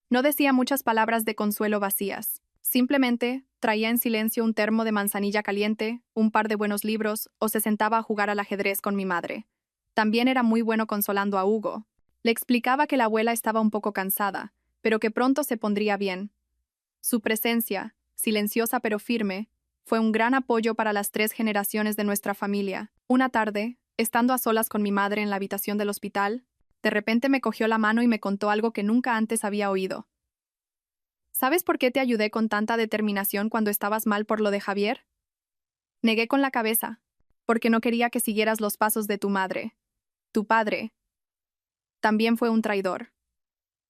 No decía muchas palabras de consuelo vacías. Simplemente traía en silencio un termo de manzanilla caliente, un par de buenos libros o se sentaba a jugar al ajedrez con mi madre. También era muy bueno consolando a Hugo. Le explicaba que la abuela estaba un poco cansada, pero que pronto se pondría bien. Su presencia, silenciosa pero firme, fue un gran apoyo para las 3 generaciones de nuestra familia. Una tarde, estando a solas con mi madre en la habitación del hospital, de repente me cogió la mano y me contó algo que nunca antes había oído. ¿Sabes por qué te ayudé con tanta determinación cuando estabas mal por lo de Javier? Negué con la cabeza, porque no quería que siguieras los pasos de tu madre. Tu padre también fue un traidor.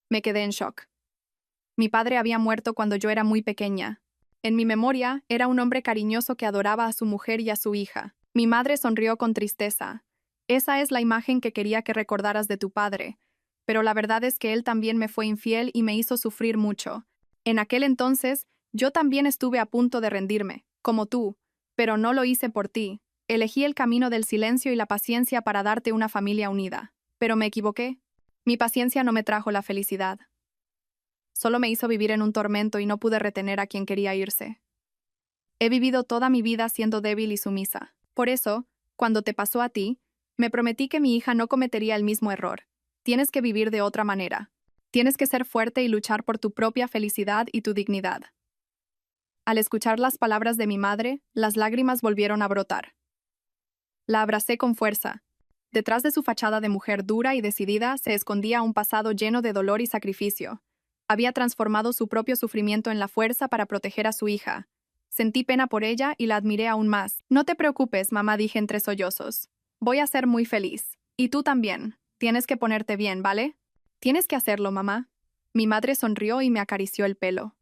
Me quedé en shock. Mi padre había muerto cuando yo era muy pequeña. En mi memoria, era un hombre cariñoso que adoraba a su mujer y a su hija. Mi madre sonrió con tristeza. Esa es la imagen que quería que recordaras de tu padre. Pero la verdad es que él también me fue infiel y me hizo sufrir mucho. En aquel entonces, yo también estuve a punto de rendirme, como tú, pero no lo hice por ti. Elegí el camino del silencio y la paciencia para darte una familia unida. Pero me equivoqué. Mi paciencia no me trajo la felicidad. Solo me hizo vivir en un tormento y no pude retener a quien quería irse. He vivido toda mi vida siendo débil y sumisa. Por eso, cuando te pasó a ti, me prometí que mi hija no cometería el mismo error. Tienes que vivir de otra manera. Tienes que ser fuerte y luchar por tu propia felicidad y tu dignidad. Al escuchar las palabras de mi madre, las lágrimas volvieron a brotar. La abracé con fuerza. Detrás de su fachada de mujer dura y decidida se escondía un pasado lleno de dolor y sacrificio. Había transformado su propio sufrimiento en la fuerza para proteger a su hija. Sentí pena por ella y la admiré aún más. No te preocupes, mamá, dije entre sollozos. Voy a ser muy feliz. Y tú también. Tienes que ponerte bien, ¿vale? Tienes que hacerlo, mamá. Mi madre sonrió y me acarició el pelo.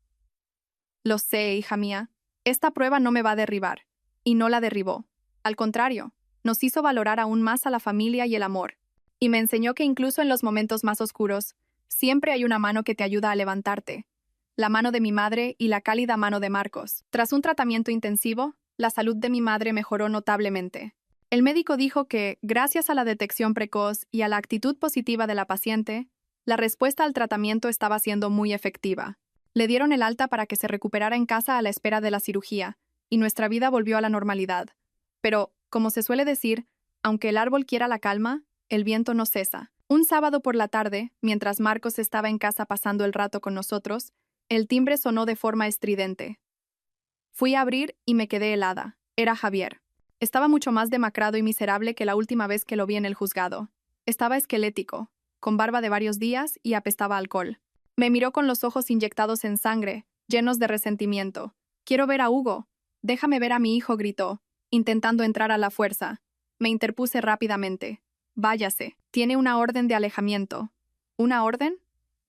Lo sé, hija mía. Esta prueba no me va a derribar. Y no la derribó. Al contrario, nos hizo valorar aún más a la familia y el amor. Y me enseñó que incluso en los momentos más oscuros, siempre hay una mano que te ayuda a levantarte. La mano de mi madre y la cálida mano de Marcos. Tras un tratamiento intensivo, la salud de mi madre mejoró notablemente. El médico dijo que, gracias a la detección precoz y a la actitud positiva de la paciente, la respuesta al tratamiento estaba siendo muy efectiva. Le dieron el alta para que se recuperara en casa a la espera de la cirugía, y nuestra vida volvió a la normalidad. Pero, como se suele decir, aunque el árbol quiera la calma, el viento no cesa. Un sábado por la tarde, mientras Marcos estaba en casa pasando el rato con nosotros, el timbre sonó de forma estridente. Fui a abrir y me quedé helada. Era Javier. Estaba mucho más demacrado y miserable que la última vez que lo vi en el juzgado. Estaba esquelético, con barba de varios días y apestaba a alcohol. Me miró con los ojos inyectados en sangre, llenos de resentimiento. «Quiero ver a Hugo. Déjame ver a mi hijo», gritó, intentando entrar a la fuerza. Me interpuse rápidamente. «Váyase. Tiene una orden de alejamiento». «¿Una orden?»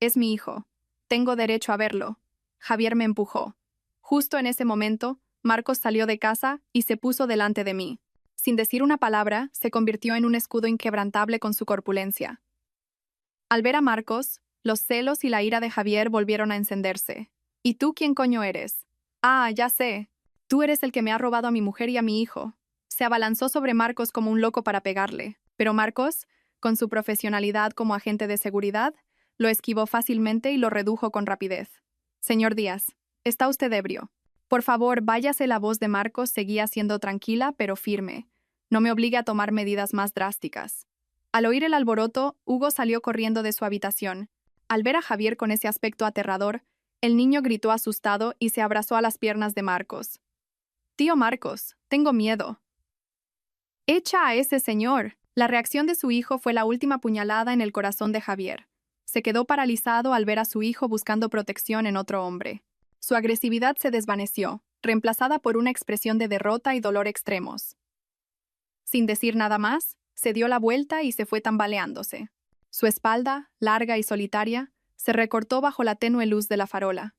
«Es mi hijo. Tengo derecho a verlo». Javier me empujó. Justo en ese momento, Marcos salió de casa y se puso delante de mí. Sin decir una palabra, se convirtió en un escudo inquebrantable con su corpulencia. Al ver a Marcos, los celos y la ira de Javier volvieron a encenderse. «¿Y tú quién coño eres?» «Ah, ya sé. Tú eres el que me ha robado a mi mujer y a mi hijo». Se abalanzó sobre Marcos como un loco para pegarle, pero Marcos, con su profesionalidad como agente de seguridad, lo esquivó fácilmente y lo redujo con rapidez. «Señor Díaz, está usted ebrio. Por favor, váyase». La voz de Marcos seguía siendo tranquila pero firme. «No me obligue a tomar medidas más drásticas». Al oír el alboroto, Hugo salió corriendo de su habitación. Al ver a Javier con ese aspecto aterrador, el niño gritó asustado y se abrazó a las piernas de Marcos. «Tío Marcos, tengo miedo». «Echa a ese señor». La reacción de su hijo fue la última puñalada en el corazón de Javier. Se quedó paralizado al ver a su hijo buscando protección en otro hombre. Su agresividad se desvaneció, reemplazada por una expresión de derrota y dolor extremos. Sin decir nada más, se dio la vuelta y se fue tambaleándose. Su espalda, larga y solitaria, se recortó bajo la tenue luz de la farola.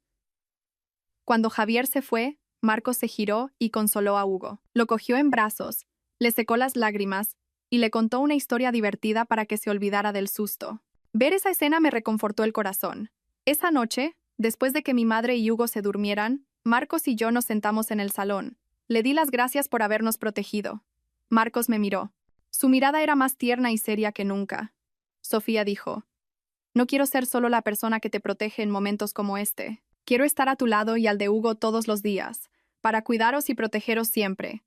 Cuando Javier se fue, Marcos se giró y consoló a Hugo. Lo cogió en brazos, le secó las lágrimas y le contó una historia divertida para que se olvidara del susto. Ver esa escena me reconfortó el corazón. Esa noche, después de que mi madre y Hugo se durmieran, Marcos y yo nos sentamos en el salón. Le di las gracias por habernos protegido. Marcos me miró. Su mirada era más tierna y seria que nunca. Sofía dijo: «No quiero ser solo la persona que te protege en momentos como este. Quiero estar a tu lado y al de Hugo todos los días, para cuidaros y protegeros siempre».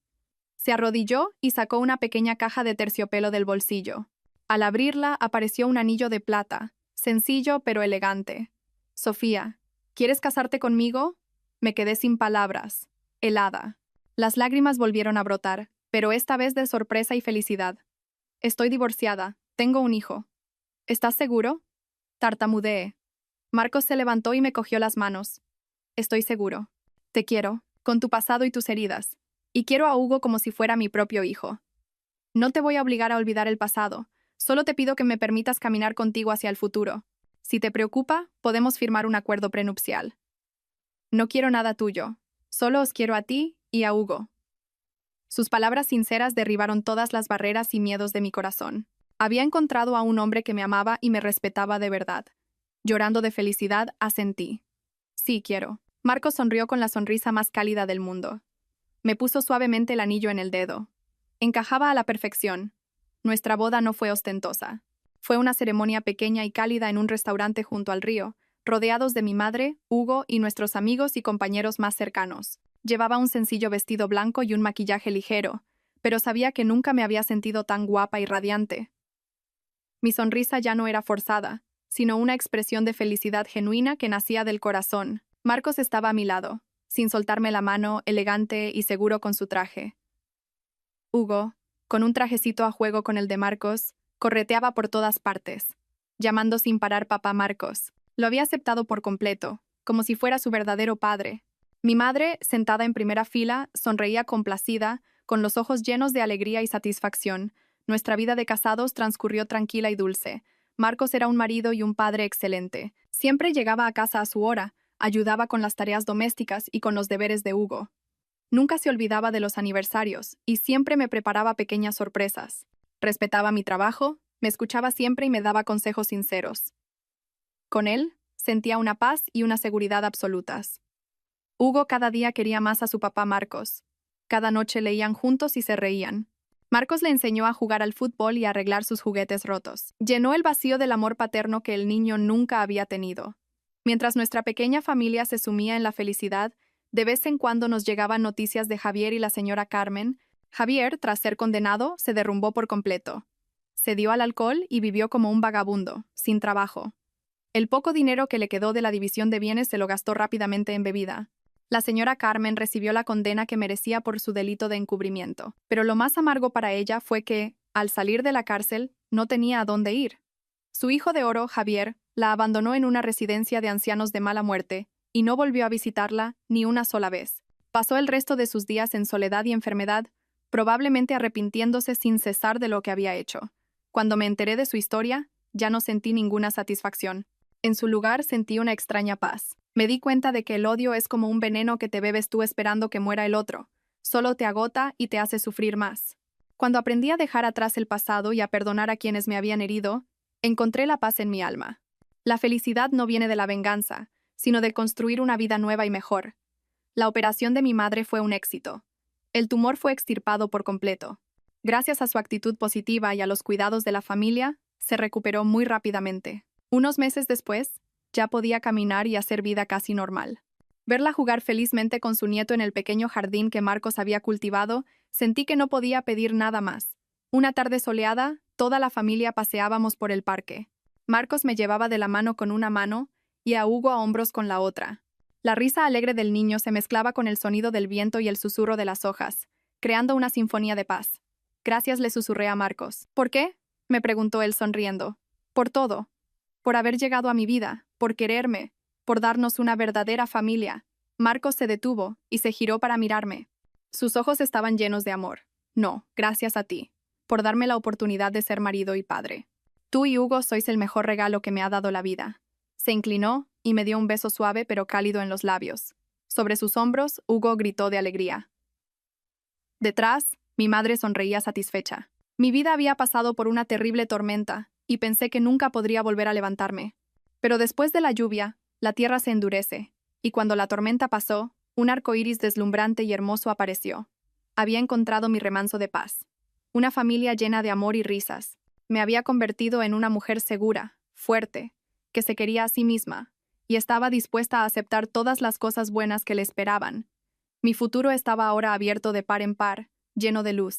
Se arrodilló y sacó una pequeña caja de terciopelo del bolsillo. Al abrirla apareció un anillo de plata, sencillo pero elegante. «Sofía, ¿quieres casarte conmigo?» Me quedé sin palabras, helada. Las lágrimas volvieron a brotar, pero esta vez de sorpresa y felicidad. «Estoy divorciada, tengo un hijo». «¿Estás seguro?» Tartamudeé. Marcos se levantó y me cogió las manos. Estoy seguro. Te quiero, con tu pasado y tus heridas. Y quiero a Hugo como si fuera mi propio hijo. No te voy a obligar a olvidar el pasado, solo te pido que me permitas caminar contigo hacia el futuro. Si te preocupa, podemos firmar un acuerdo prenupcial. No quiero nada tuyo, solo os quiero a ti y a Hugo. Sus palabras sinceras derribaron todas las barreras y miedos de mi corazón. Había encontrado a un hombre que me amaba y me respetaba de verdad. Llorando de felicidad, asentí. Sí, quiero. Marcos sonrió con la sonrisa más cálida del mundo. Me puso suavemente el anillo en el dedo. Encajaba a la perfección. Nuestra boda no fue ostentosa. Fue una ceremonia pequeña y cálida en un restaurante junto al río, rodeados de mi madre, Hugo y nuestros amigos y compañeros más cercanos. Llevaba un sencillo vestido blanco y un maquillaje ligero, pero sabía que nunca me había sentido tan guapa y radiante. Mi sonrisa ya no era forzada, sino una expresión de felicidad genuina que nacía del corazón. Marcos estaba a mi lado, sin soltarme la mano, elegante y seguro con su traje. Hugo, con un trajecito a juego con el de Marcos, correteaba por todas partes, llamando sin parar papá Marcos. Lo había aceptado por completo, como si fuera su verdadero padre. Mi madre, sentada en primera fila, sonreía complacida, con los ojos llenos de alegría y satisfacción. Nuestra vida de casados transcurrió tranquila y dulce. Marcos era un marido y un padre excelente. Siempre llegaba a casa a su hora, ayudaba con las tareas domésticas y con los deberes de Hugo. Nunca se olvidaba de los aniversarios y siempre me preparaba pequeñas sorpresas. Respetaba mi trabajo, me escuchaba siempre y me daba consejos sinceros. Con él, sentía una paz y una seguridad absolutas. Hugo cada día quería más a su papá Marcos. Cada noche leían juntos y se reían. Marcos le enseñó a jugar al fútbol y a arreglar sus juguetes rotos. Llenó el vacío del amor paterno que el niño nunca había tenido. Mientras nuestra pequeña familia se sumía en la felicidad, de vez en cuando nos llegaban noticias de Javier y la señora Carmen. Javier, tras ser condenado, se derrumbó por completo. Se dio al alcohol y vivió como un vagabundo, sin trabajo. El poco dinero que le quedó de la división de bienes se lo gastó rápidamente en bebida. La señora Carmen recibió la condena que merecía por su delito de encubrimiento, pero lo más amargo para ella fue que, al salir de la cárcel, no tenía a dónde ir. Su hijo de oro, Javier, la abandonó en una residencia de ancianos de mala muerte, y no volvió a visitarla ni una sola vez. Pasó el resto de sus días en soledad y enfermedad, probablemente arrepintiéndose sin cesar de lo que había hecho. Cuando me enteré de su historia, ya no sentí ninguna satisfacción. En su lugar sentí una extraña paz. Me di cuenta de que el odio es como un veneno que te bebes tú esperando que muera el otro. Solo te agota y te hace sufrir más. Cuando aprendí a dejar atrás el pasado y a perdonar a quienes me habían herido, encontré la paz en mi alma. La felicidad no viene de la venganza, sino de construir una vida nueva y mejor. La operación de mi madre fue un éxito. El tumor fue extirpado por completo. Gracias a su actitud positiva y a los cuidados de la familia, se recuperó muy rápidamente. Unos meses después, ya podía caminar y hacer vida casi normal. Verla jugar felizmente con su nieto en el pequeño jardín que Marcos había cultivado, sentí que no podía pedir nada más. Una tarde soleada, toda la familia paseábamos por el parque. Marcos me llevaba de la mano con una mano y a Hugo a hombros con la otra. La risa alegre del niño se mezclaba con el sonido del viento y el susurro de las hojas, creando una sinfonía de paz. Gracias, le susurré a Marcos. ¿Por qué? Me preguntó él sonriendo. Por todo. Por haber llegado a mi vida, por quererme, por darnos una verdadera familia. Marcos se detuvo y se giró para mirarme. Sus ojos estaban llenos de amor. No, gracias a ti, por darme la oportunidad de ser marido y padre. Tú y Hugo sois el mejor regalo que me ha dado la vida. Se inclinó y me dio un beso suave pero cálido en los labios. Sobre sus hombros, Hugo gritó de alegría. Detrás, mi madre sonreía satisfecha. Mi vida había pasado por una terrible tormenta, y pensé que nunca podría volver a levantarme. Pero después de la lluvia, la tierra se endurece, y cuando la tormenta pasó, un arco iris deslumbrante y hermoso apareció. Había encontrado mi remanso de paz. Una familia llena de amor y risas. Me había convertido en una mujer segura, fuerte, que se quería a sí misma, y estaba dispuesta a aceptar todas las cosas buenas que le esperaban. Mi futuro estaba ahora abierto de par en par, lleno de luz.